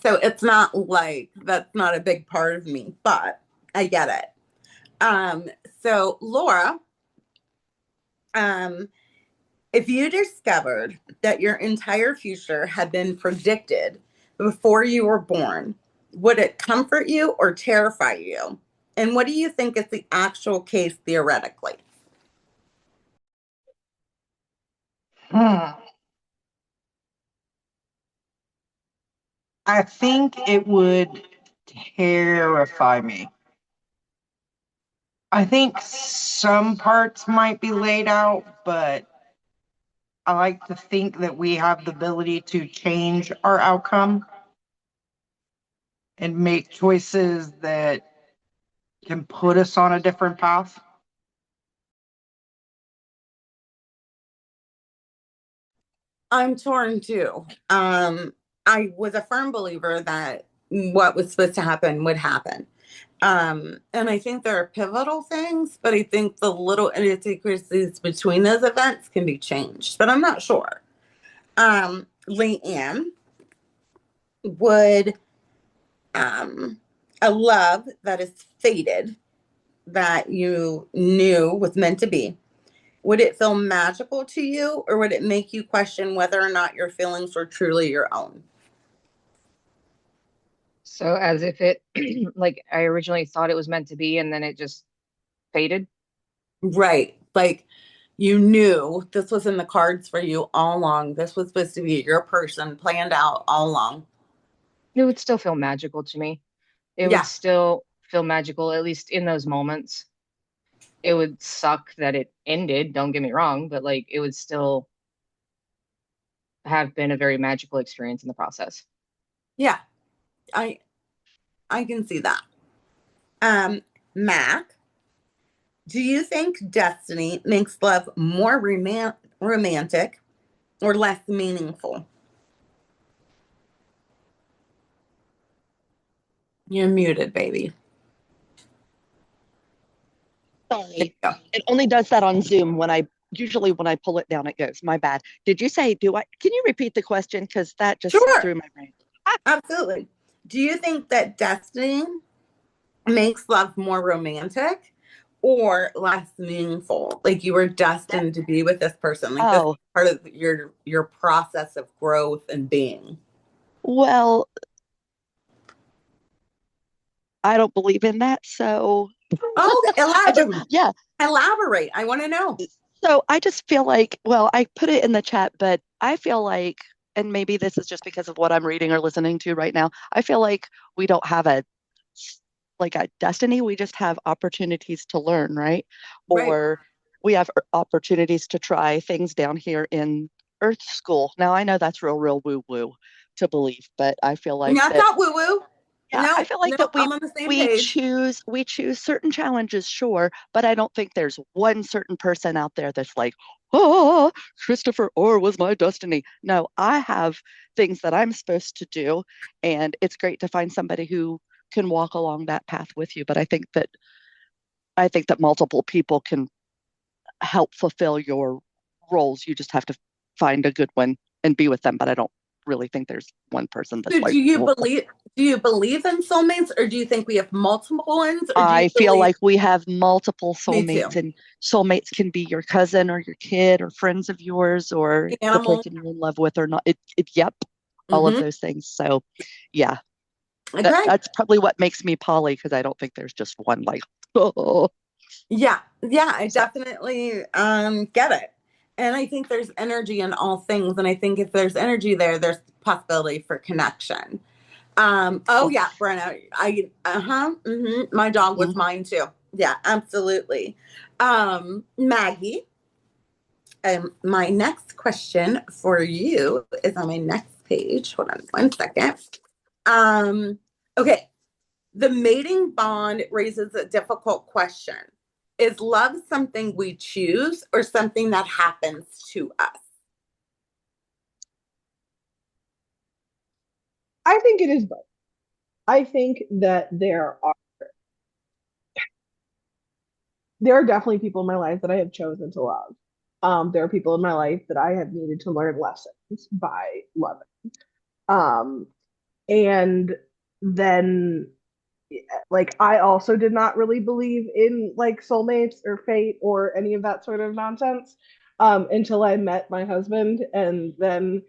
So it's not like that's not a big part of me, but I get it. Um, so Laura, um, If you discovered that your entire future had been predicted before you were born, would it comfort you or terrify you? And what do you think is the actual case theoretically? Hmm. I think it would terrify me. I think some parts might be laid out, but I like to think that we have the ability to change our outcome and make choices that can put us on a different path. I'm torn too. I was a firm believer that what was supposed to happen would happen. And I think there are pivotal things, but I think the little idiosyncrasies between those events can be changed, but I'm not sure. Leanne, would a love that is fated, that you knew was meant to be, would it feel magical to you, or would it make you question whether or not your feelings were truly your own? So as if it like I originally thought it was meant to be and then it just faded. Right. Like you knew this was in the cards for you all along. This was supposed to be your person planned out all along. It would still feel magical to me. It would Yeah. still feel magical, at least in those moments. It would suck that it ended, don't get me wrong, but like it would still have been a very magical experience in the process. Yeah. I I can see that. Mac, do you think destiny makes love more romantic or less meaningful? You're muted, baby. There you Sorry. go. It only does that on Zoom when I usually when I pull it down, it goes. My bad. Did you say, can you repeat the question? Because that just Sure. threw my brain. Absolutely. Do you think that destiny makes love more romantic or less meaningful? Like you were destined to be with this person. Like this is Oh, part of your process of growth and being. well, I don't believe in that. So Oh, I just, elaborate. yeah. Elaborate. I want to know. So I just feel like, well, I put it in the chat, but I feel like, and maybe this is just because of what I'm reading or listening to right now, I feel like we don't have a destiny. We just have opportunities to learn, right? Right. Or we have opportunities to try things down here in Earth School. Now, I know that's real woo woo to believe, but I feel like That's that, not woo woo. yeah, I No, feel like no, that I'm on the same we page. choose certain challenges, sure, but I don't think there's one certain person out there that's like, oh, Christopher Orr was my destiny. No, I have things that I'm supposed to do, and it's great to find somebody who can walk along that path with you. But I think that multiple people can help fulfill your roles. You just have to find a good one and be with them. But I don't really think there's one person that's So like, "Whoa." do you believe in soulmates, or do you think we have multiple ones, or do you I feel believe? like we have multiple Me soulmates, too. and soulmates can be your cousin or your kid or friends of yours or the Animal. person you're in love with or not. Yep, all of Mm-hmm. those things. So, yeah, Okay. that's probably what makes me poly because I don't think there's just one like, oh. Yeah, yeah, I So, definitely get it. And I think there's energy in all things. And I think if there's energy there, there's possibility for connection. Oh cool. yeah, Brenna. My dog was Mhm. mine too. Yeah, absolutely. Maggie, my next question for you is on my next page. Hold on one second. Okay. The mating bond raises a difficult question. Is love something we choose or something that happens to us? I think it is both. I think that there are definitely people in my life that I have chosen to love. There are people in my life that I have needed to learn lessons by loving. Um, and then like I also did not really believe in like soulmates or fate or any of that sort of nonsense. until I met my husband. And then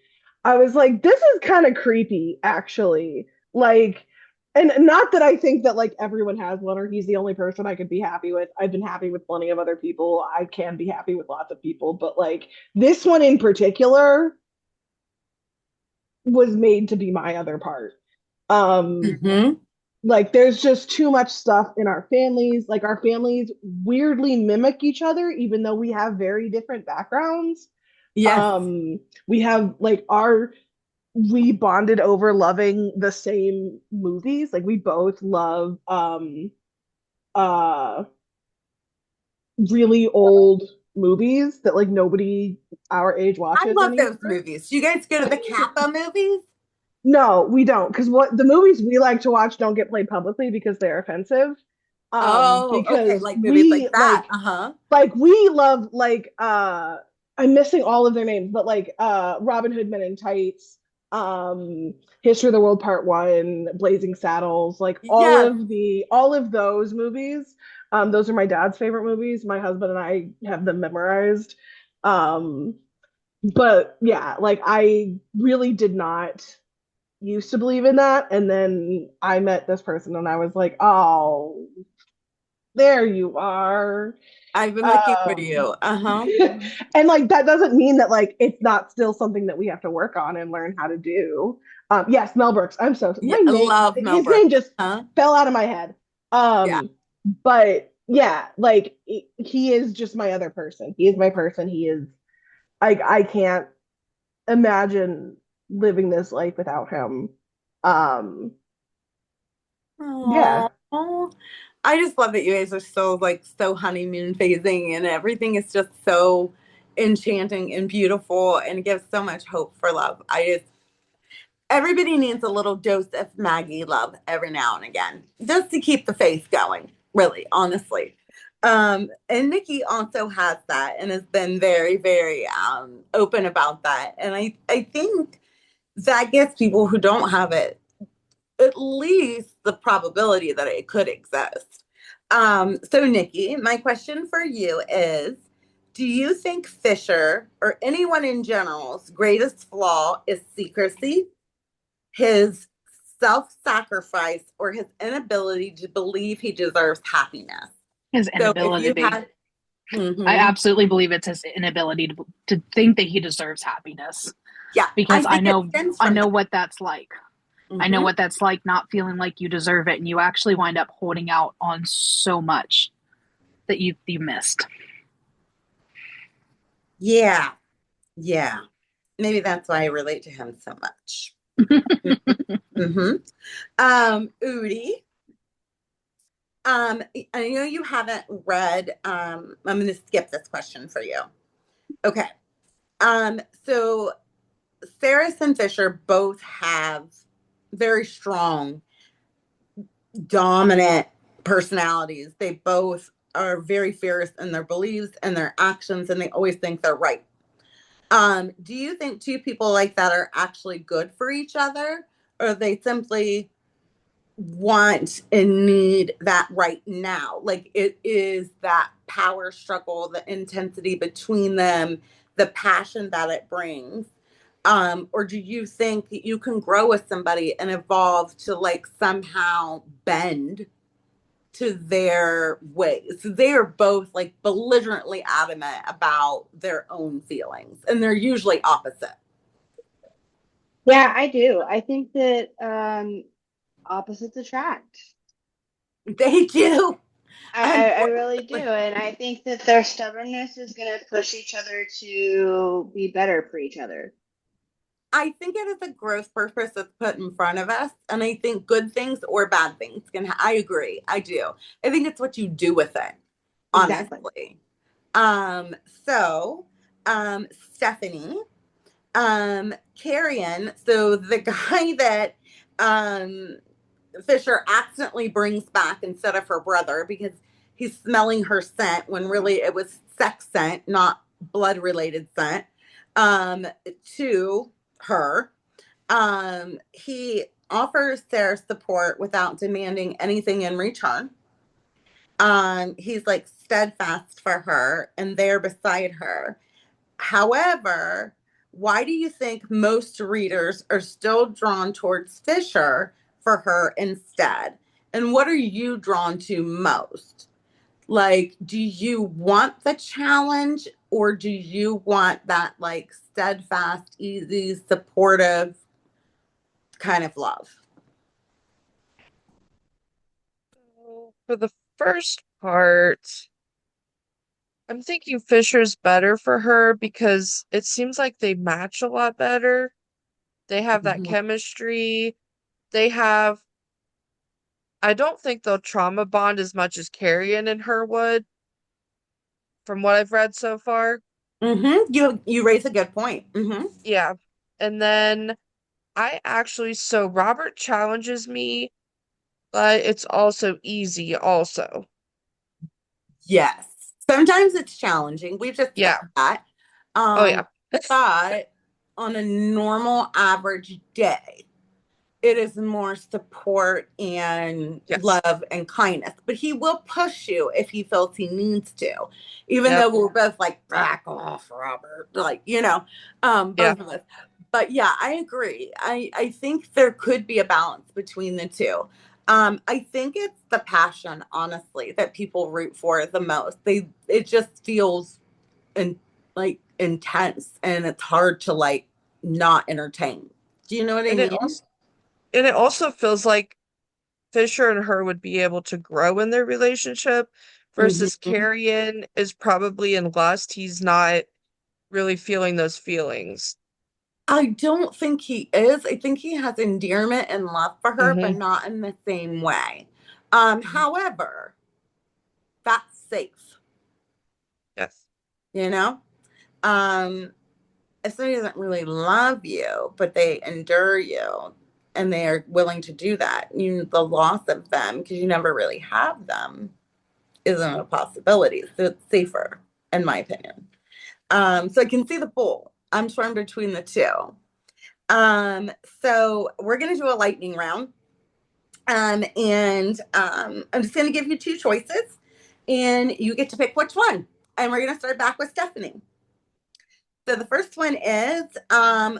I was like, this is kind of creepy, actually. Like, and not that I think that like everyone has one or he's the only person I could be happy with. I've been happy with plenty of other people. I can be happy with lots of people, but like this one in particular was made to be my other part. Mm-hmm. Like there's just too much stuff in our families. Like our families weirdly mimic each other, even though we have very different backgrounds. Yes. We have like we bonded over loving the same movies. Like we both love uh really old movies that like nobody our age I watches love anymore. those movies. Do you guys go to the Kappa movies? No, we don't, because what the movies we like to watch don't get played publicly because they're offensive. Oh, okay. Because Like movies like that. like Uh-huh. we love like I'm missing all of their names, but like Robin Hood Men in Tights, History of the World Part One, Blazing Saddles, like Yes. all of those movies. Those are my dad's favorite movies. My husband and I have them memorized. Um, but yeah, like I really did not used to believe in that. And then I met this person and I was like, oh, there you are. I've been looking for Um, you. Uh-huh. and like that doesn't mean that like it's not still something that we have to work on and learn how to do. Yes, Mel Brooks. I'm so Yeah, my I name love Mel his name Brooks. just Huh? fell out of my head. Yeah. But yeah, like he is just my other person. He is my person. He is I can't imagine living this life without him. Um, yeah. Oh, I just love that you guys are so like so honeymoon phasing and everything is just so enchanting and beautiful and it gives so much hope for love. I just everybody needs a little dose of Maggie love every now and again, just to keep the faith going, really, honestly. And Nikki also has that and has been very, very open about that. And I think that gets people who don't have it at least the probability that it could exist. So, Nikki, my question for you is, do you think Fisher or anyone in general's greatest flaw is secrecy, his self sacrifice, or his inability to believe he deserves happiness? His So, if you inability. had, I Mhm. absolutely believe it's his inability to think that he deserves happiness. Yeah, Because I think it stems I from know that. what that's like. I know Mhm. what that's like not feeling like you deserve it and you actually wind up holding out on so much that you missed. Yeah, yeah. Maybe that's why I relate to him so much. Mm-hmm. Udi, I know you haven't read, I'm going to skip this question for you. Okay. So Saris and Fisher both have very strong, dominant personalities. They both are very fierce in their beliefs and their actions, and they always think they're right. Do you think two people like that are actually good for each other, or they simply want and need that right now? Like it is that power struggle, the intensity between them, the passion that it brings. Or do you think that you can grow with somebody and evolve to like somehow bend to their ways? They are both like belligerently adamant about their own feelings, and they're usually opposite. Yeah, I do. I think that opposites attract. They do. I really do. Unfortunately, And I think that their stubbornness is going to push each other to be better for each other. I think it is a growth purpose that's put in front of us. And I think good things or bad things I agree. I do. I think it's what you do with it, Exactly. honestly. Um, so, Stephanie, Carrion, so the guy that um, Fisher accidentally brings back instead of her brother because he's smelling her scent when really it was sex scent, not blood related scent, to her. He offers Sarah support without demanding anything in return. He's like steadfast for her and there beside her. However, why do you think most readers are still drawn towards Fisher for her instead? And what are you drawn to most? Like, do you want the challenge, or do you want that like steadfast, easy, supportive kind of love? So for the first part, I'm thinking Fisher's better for her because it seems like they match a lot better. They have that Mhm. chemistry. They have, I don't think they'll trauma bond as much as Carrion and her would, from what I've read so far. You raise a good point. Yeah. And then so Robert challenges me, but it's also easy also. Yes. Sometimes it's challenging. We've Yeah. discussed that. Oh yeah. But on a normal average day, it is more support and Yes. love and kindness. But he will push you if he feels he needs to, even Yep. though we're both like, back off, Robert. Like, Yeah. both of us. But yeah, I agree. I think there could be a balance between the two. I think it's the passion, honestly, that people root for the most. It just feels and like intense, and it's hard to like not entertain. Do you know what I And it mean? also and it also feels like Fisher and her would be able to grow in their relationship versus Mhm. Carrion is probably in lust. He's not really feeling those feelings. I don't think he is. I think he has endearment and love for her, but Mm-hmm. not in the same way. However, that's safe, Yes. you know? Um, if somebody doesn't really love you, but they endure you and they are willing to do that, the loss of them, because you never really have them, isn't a possibility. So it's safer, in my opinion. So I can see the bull. I'm torn between the two. So we're gonna do a lightning round. I'm just gonna give you two choices and you get to pick which one. And we're gonna start back with Stephanie. So the first one is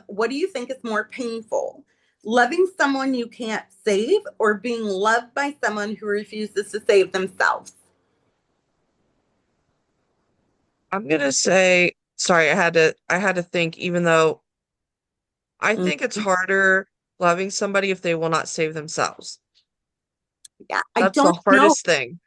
what do you think is more painful? Loving someone you can't save, or being loved by someone who refuses to save themselves? I'm gonna say, sorry, I had to think, even though I think it's Mhm. harder loving somebody if they will not save themselves. Yeah, That's the hardest thing.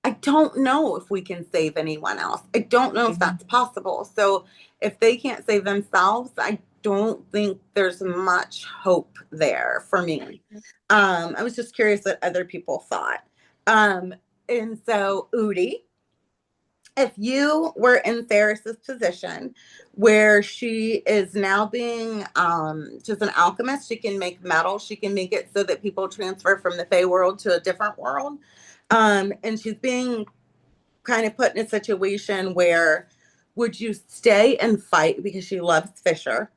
I don't know if we can save anyone else. I don't know if Hmm. that's possible. So if they can't save themselves, I don't think there's much hope there for me. I was just curious what other people thought. Um, and so Udi, if you were in Ferris's position, where she is now being just an alchemist, she can make metal, she can make it so that people transfer from the Fey world to a different world. And she's being kind of put in a situation where, would you stay and fight because she loves Fisher,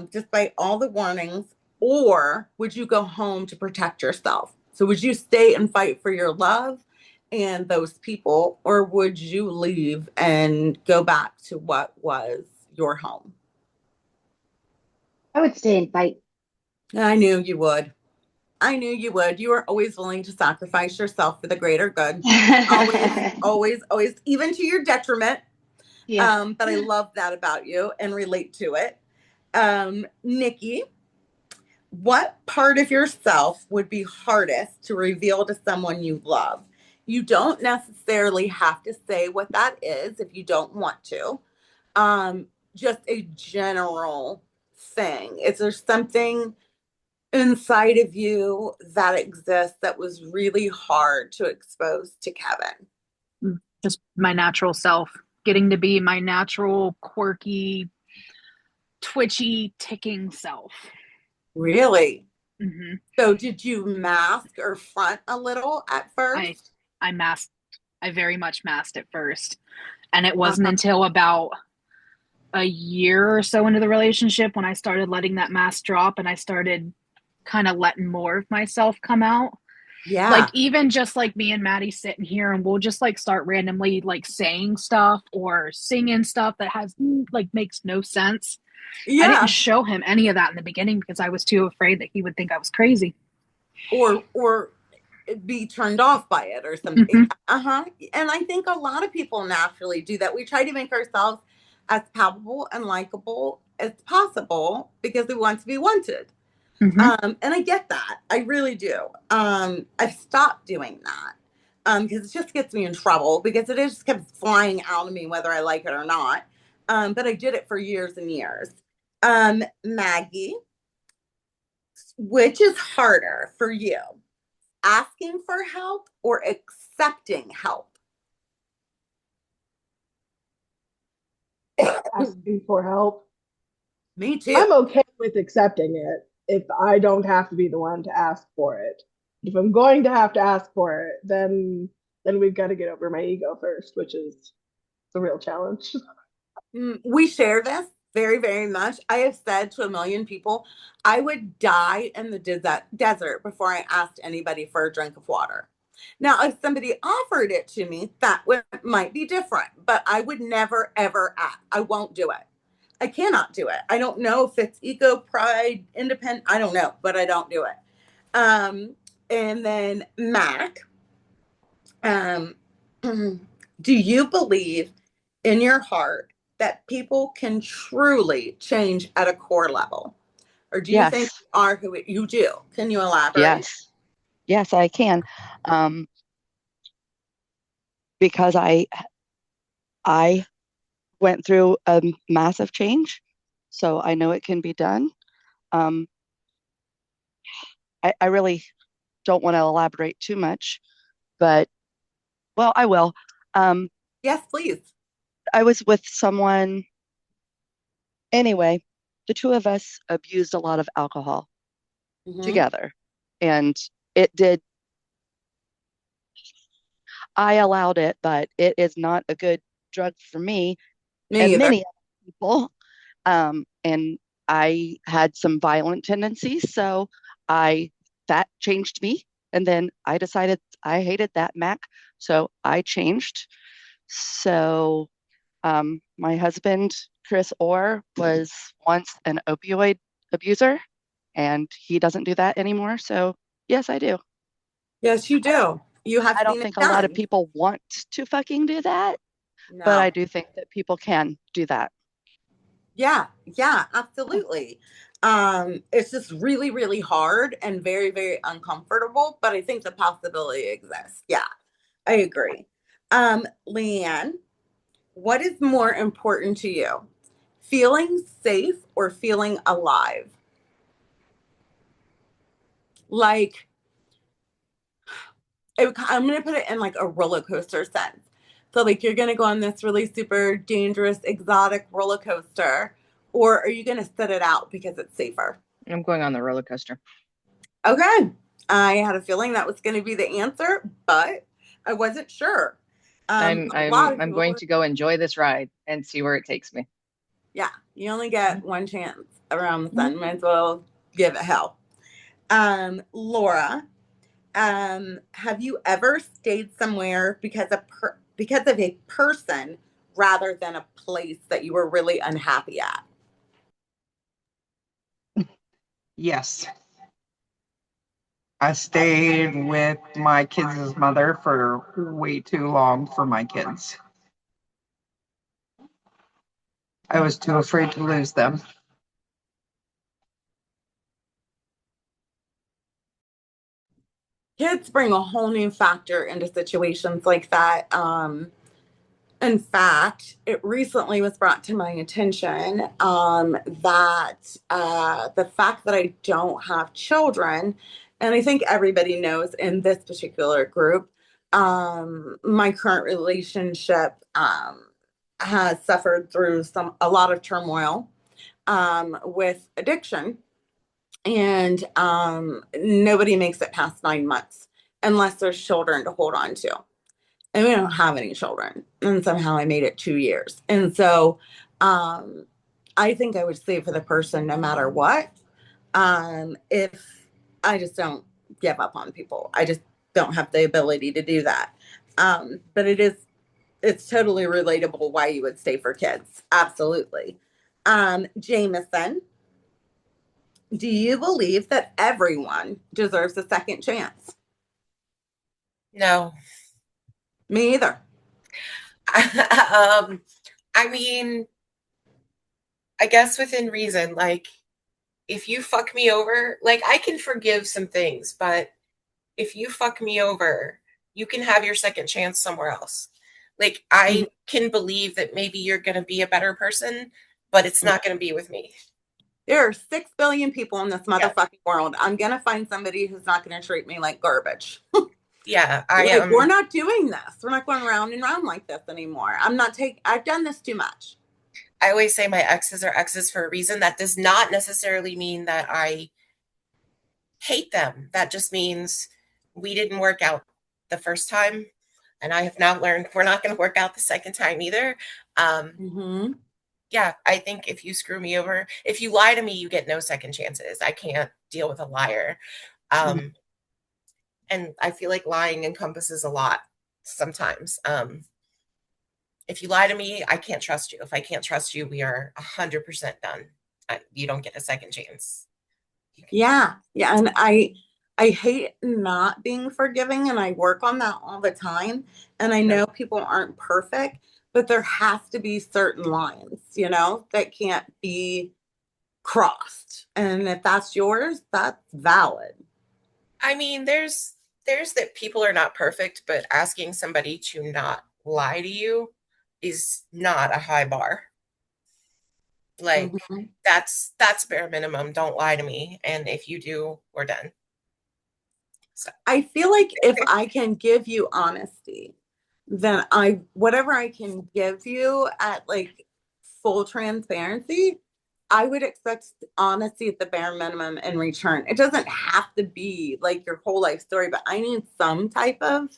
despite all the warnings, or would you go home to protect yourself? So would you stay and fight for your love and those people, or would you leave and go back to what was your home? I would stay and fight. I knew you would. I knew you would. You were always willing to sacrifice yourself for the greater good. Always, always, always, even to your detriment. Yeah. But I love that about you and relate to it. Nikki, what part of yourself would be hardest to reveal to someone you love? You don't necessarily have to say what that is if you don't want to. Um, just a general thing. Is there something inside of you that exists that was really hard to expose to Kevin? Just my natural self, getting to be my natural, quirky, twitchy, ticking self. Really? Hmm. So did you mask or front a little at I first? I masked. I very much masked at first, and it wasn't Uh-huh. until about a year or so into the relationship when I started letting that mask drop and I started kind of letting more of myself come out. Yeah. Like even just like me and Maddie sitting here and we'll just like start randomly like saying stuff or singing stuff that has like makes no sense. I didn't Yeah. show him any of that in the beginning because I was too afraid that he would think I was crazy. Or be turned off by it or something. Uh-huh. And I think a lot of people naturally do that. We try to make ourselves as palpable and likable as possible because we want to be wanted. And I get that. I really do. I've stopped doing that. Because it just gets me in trouble because it just kept flying out of me whether I like it or not. But I did it for years and years. Maggie, which is harder for you? Asking for help or accepting help? Asking for help. Me too. I'm okay with accepting it if I don't have to be the one to ask for it. If I'm going to have to ask for it, then we've got to get over my ego first, which is the real challenge. We share this very, very much. I have said to a million people, I would die in the desert before I asked anybody for a drink of water. Now, if somebody offered it to me, that might be different, but I would never, ever ask. I won't do it. I cannot do it. I don't know if it's ego, pride, independent. I don't know, but I don't do it. And then Mac, um, do you believe in your heart that people can truly change at a core level? Or do you think Yes. you are who you do? Can you elaborate? Yes, I can. Because I went through a massive change, so I know it can be done. Um, I really don't want to elaborate too much, but well, I will. Um, Yes, please. I was with someone anyway. The two of us abused a lot of alcohol together, and it did. I allowed it, but it is not a good drug for me and either. many other people. And I had some violent tendencies, so that changed me. And then I decided I hated that Mac, so I changed. So my husband, Chris Orr, was once an opioid abuser, and he doesn't do that anymore. So yes, I do. Yes, you do. You have I don't seen it think a lot of done. people want to fucking do that, but I No. do think that people can do that. Yeah, absolutely. It's just really, really hard and very, very uncomfortable, but I think the possibility exists. Yeah, I agree. Leanne, what is more important to you? Feeling safe or feeling alive? Like, I'm going to put it in like a roller coaster sense. So, like, you're going to go on this really super dangerous, exotic roller coaster, or are you going to sit it out because it's safer? I'm going on the roller coaster. Okay. I had a feeling that was going to be the answer, but I wasn't sure. I'm A lot of I'm people, going to go enjoy this ride and see where it takes me. yeah, you only get one chance around the sun. Mhm. Might as well give it hell. Laura, have you ever stayed somewhere because of a person rather than a place that you were really unhappy at? Yes. I stayed with my kids' mother for way too long for my kids. I was too afraid to lose them. Kids bring a whole new factor into situations like that. In fact, it recently was brought to my attention that the fact that I don't have children, and I think everybody knows in this particular group, my current relationship has suffered through a lot of turmoil with addiction, and nobody makes it past 9 months unless there's children to hold on to, and we don't have any children. And somehow I made it 2 years. And so I think I would stay for the person no matter what. If I just don't give up on people. I just don't have the ability to do that. But it's totally relatable why you would stay for kids. Absolutely. Jameson, do you believe that everyone deserves a second chance? No. Me either. I mean, I guess within reason, like if you fuck me over, like I can forgive some things, but if you fuck me over, you can have your second chance somewhere else. Like I can believe that maybe you're going to be a better person, but it's not going to be with me. There are 6 billion people in this motherfucking world. I'm going to find somebody who's not going to treat me like garbage. Yeah, we're not doing this. We're not going round and round like this anymore. I've done this too much. I always say my exes are exes for a reason. That does not necessarily mean that I hate them. That just means we didn't work out the first time. And I have now learned we're not going to work out the second time either. Yeah, I think if you screw me over, if you lie to me, you get no second chances. I can't deal with a liar. And I feel like lying encompasses a lot sometimes. If you lie to me, I can't trust you. If I can't trust you, we are 100% done. You don't get a second chance. Yeah. And I hate not being forgiving, and I work on that all the time. And I know people aren't perfect, but there has to be certain lines, that can't be crossed. And if that's yours, that's valid. I mean, there's that people are not perfect, but asking somebody to not lie to you is not a high bar. Like that's bare minimum. Don't lie to me. And if you do, we're done. So. I feel like if I can give you honesty, then whatever I can give you at like full transparency, I would expect honesty at the bare minimum in return. It doesn't have to be like your whole life story, but I need some type of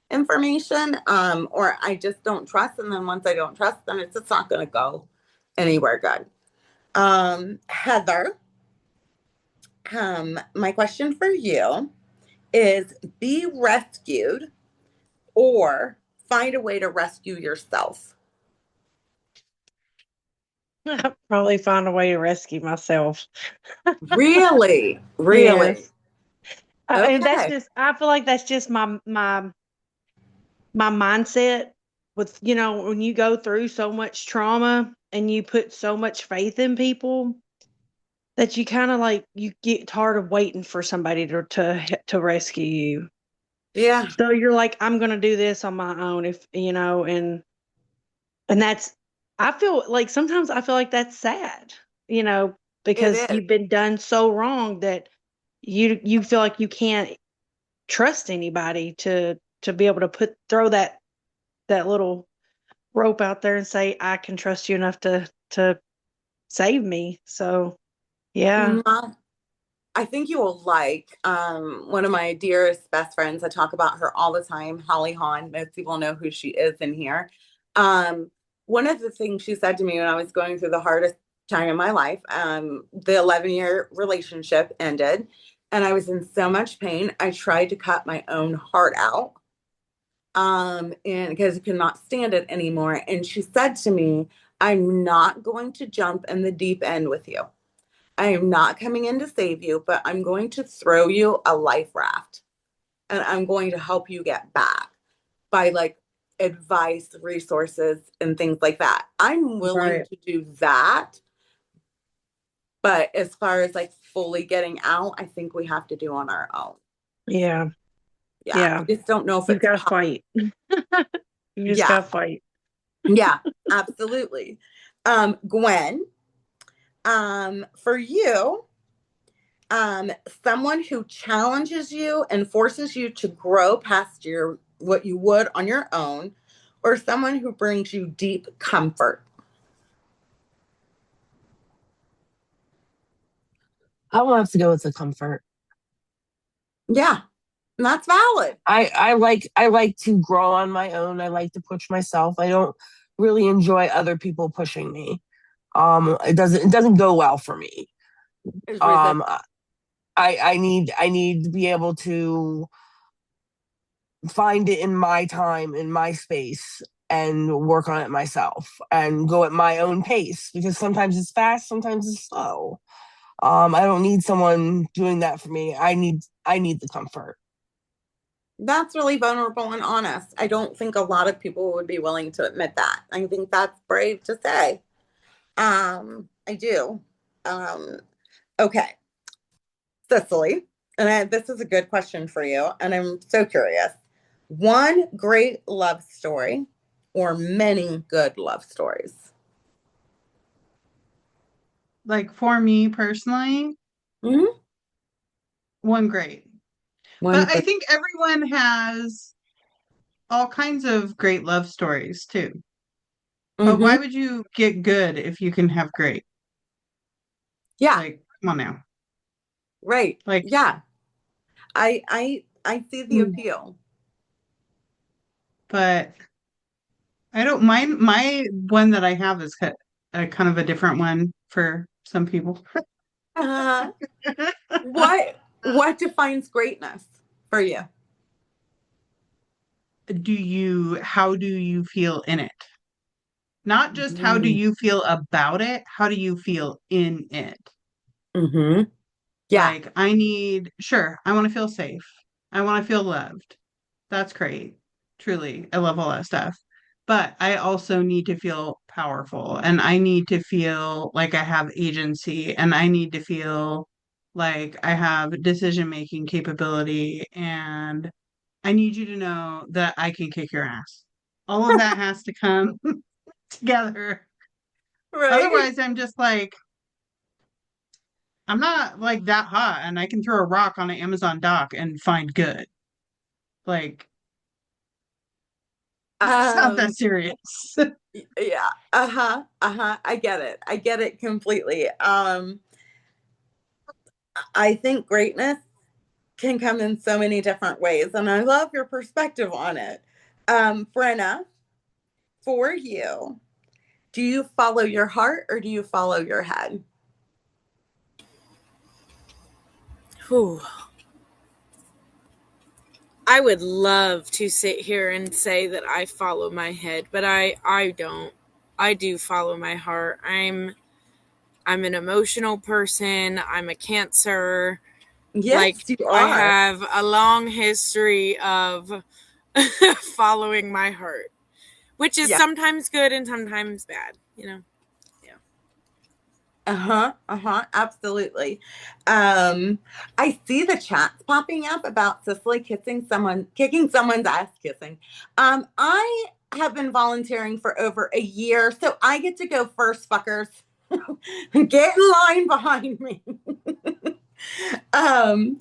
information, or I just don't trust. And then once I don't trust, then it's just not going to go anywhere good. Heather, my question for you is be rescued or find a way to rescue yourself. I'll probably find a way to rescue myself. Really? Yes. Okay. And I feel like that's just my mindset with, when you go through so much trauma and you put so much faith in people that you kind of like, you get tired of waiting for somebody to rescue you. Yeah. So you're like, I'm going to do this on my own, and that's, sometimes I feel like that's sad, because you've been done so wrong that you feel like you can't trust anybody to be able to throw that little rope out there and say, I can trust you enough to save me. So yeah. I think you will like one of my dearest best friends. I talk about her all the time, Holly Hahn. Most people know who she is in here. One of the things she said to me when I was going through the hardest time in my life, the 11-year relationship ended, and I was in so much pain. I tried to cut my own heart out, and because I could not stand it anymore. And she said to me, I'm not going to jump in the deep end with you. I am not coming in to save you, but I'm going to throw you a life raft, and I'm going to help you get back by like advice, resources, and things like that. I'm willing to do that. But as far as like fully getting out, I think we have to do on our own. Yeah. I just don't know if you've got to fight. You just got to fight. Yeah, absolutely. Gwen, for you, someone who challenges you and forces you to grow past what you would on your own, or someone who brings you deep comfort. I will have to go with the comfort. Yeah, that's valid. I like to grow on my own. I like to push myself. I don't really enjoy other people pushing me. It doesn't go well for me. I need to be able to find it in my time, in my space, and work on it myself and go at my own pace, because sometimes it's fast, sometimes it's slow. I don't need someone doing that for me. I need the comfort. That's really vulnerable and honest. I don't think a lot of people would be willing to admit that. I think that's brave to say. I do. Okay, Cicely, and this is a good question for you, and I'm so curious. One great love story or many good love stories? Like for me personally, Mm-hmm. one great. One But I great. think everyone has all kinds of great love stories too. But Mm-hmm. why would you get good if you can have great? Yeah, Like, come on now. right. Like, Yeah. I see the appeal. but I don't mind. My one that I have is a kind of a different one for some people. Uh, what defines greatness for you? How do you feel in it? Not just how do you feel about it, how do you feel in it? Mm-hmm. Yeah. Like, sure, I want to feel safe. I want to feel loved. That's great. Truly, I love all that stuff. But I also need to feel powerful and I need to feel like I have agency and I need to feel like I have decision-making capability and I need you to know that I can kick your ass. All of that has to come together. Right. Otherwise, I'm just like, I'm not like that hot and I can throw a rock on an Amazon dock and find good. Like, it's not that Um, serious. yeah. Uh-huh. Uh-huh. I get it. I get it completely. I think greatness can come in so many different ways, and I love your perspective on it. Brenna, for you, do you follow your heart or do you follow your head? Whew. I would love to sit here and say that I follow my head, but I don't. I do follow my heart. I'm an emotional person. I'm a Cancer. Yes, Like you I are. have a long history of following my heart, which is Yeah. sometimes good and sometimes bad, you know. Yeah. Uh-huh. Uh-huh. Absolutely. I see the chats popping up about Cicely kicking someone's ass kissing. I have been volunteering for over a year, so I get to go first, fuckers. Get in line behind me. um,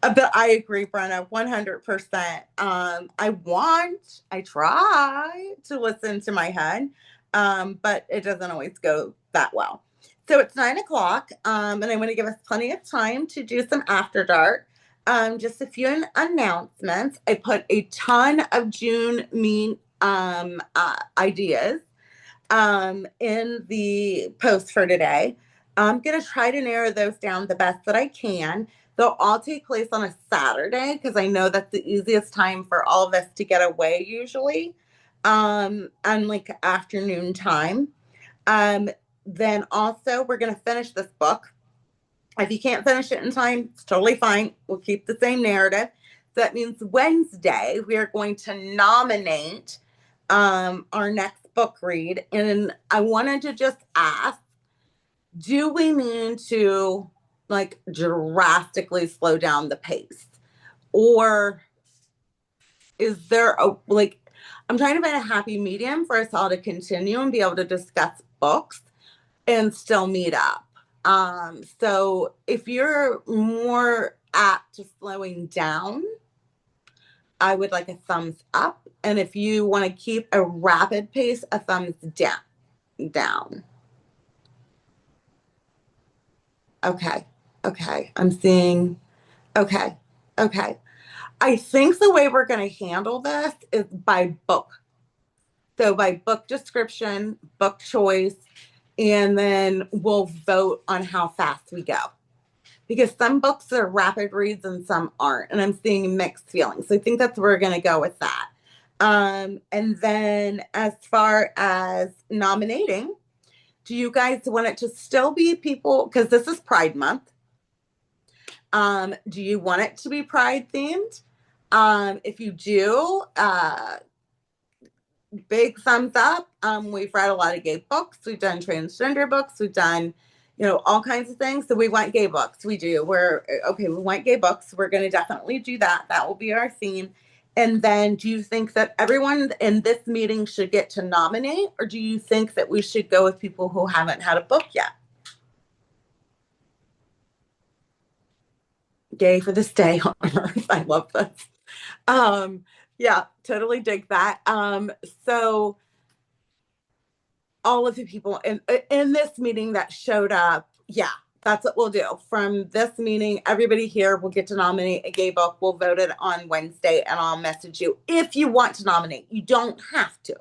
but I agree, Brenna, 100%. I try to listen to my head, but it doesn't always go that well. So it's 9 o'clock, and I want to give us plenty of time to do some after dark. Just a few announcements. I put a ton of June ideas in the post for today. I'm going to try to narrow those down the best that I can. They'll all take place on a Saturday because I know that's the easiest time for all of us to get away usually, and like afternoon time. Um, then also, we're going to finish this book. If you can't finish it in time, it's totally fine. We'll keep the same narrative. So that means Wednesday, we are going to nominate our next book read. And I wanted to just ask, do we need to like drastically slow down the pace? Or is there I'm trying to find a happy medium for us all to continue and be able to discuss books and still meet up. So if you're more apt to slowing down, I would like a thumbs up. And if you want to keep a rapid pace, a thumbs down. Okay. Okay. I'm seeing. Okay. Okay. I think the way we're going to handle this is by book. So by book description, book choice, and then we'll vote on how fast we go. because some books are rapid reads and some aren't, and I'm seeing mixed feelings. So I think that's where we're going to go with that. And then as far as nominating, do you guys want it to still be people, because this is Pride Month? Do you want it to be Pride themed? If you do, big thumbs up. We've read a lot of gay books. We've done transgender books. We've done, all kinds of things. So we want gay books. We do. We want gay books. We're going to definitely do that. That will be our theme. And then do you think that everyone in this meeting should get to nominate, or do you think that we should go with people who haven't had a book yet? Gay for this day on Earth. I love this. Yeah, totally dig that. So all of the people in this meeting that showed up, yeah, that's what we'll do. From this meeting, everybody here will get to nominate a gay book. We'll vote it on Wednesday, and I'll message you if you want to nominate. You don't have to,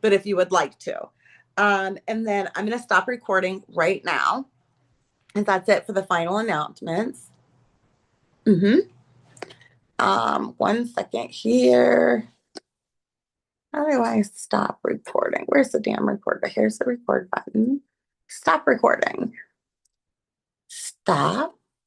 but if you would like to. And then I'm going to stop recording right now. And that's it for the final announcements. One second here. How do I stop recording? Where's the damn recorder? Here's the record button. Stop recording. Stop.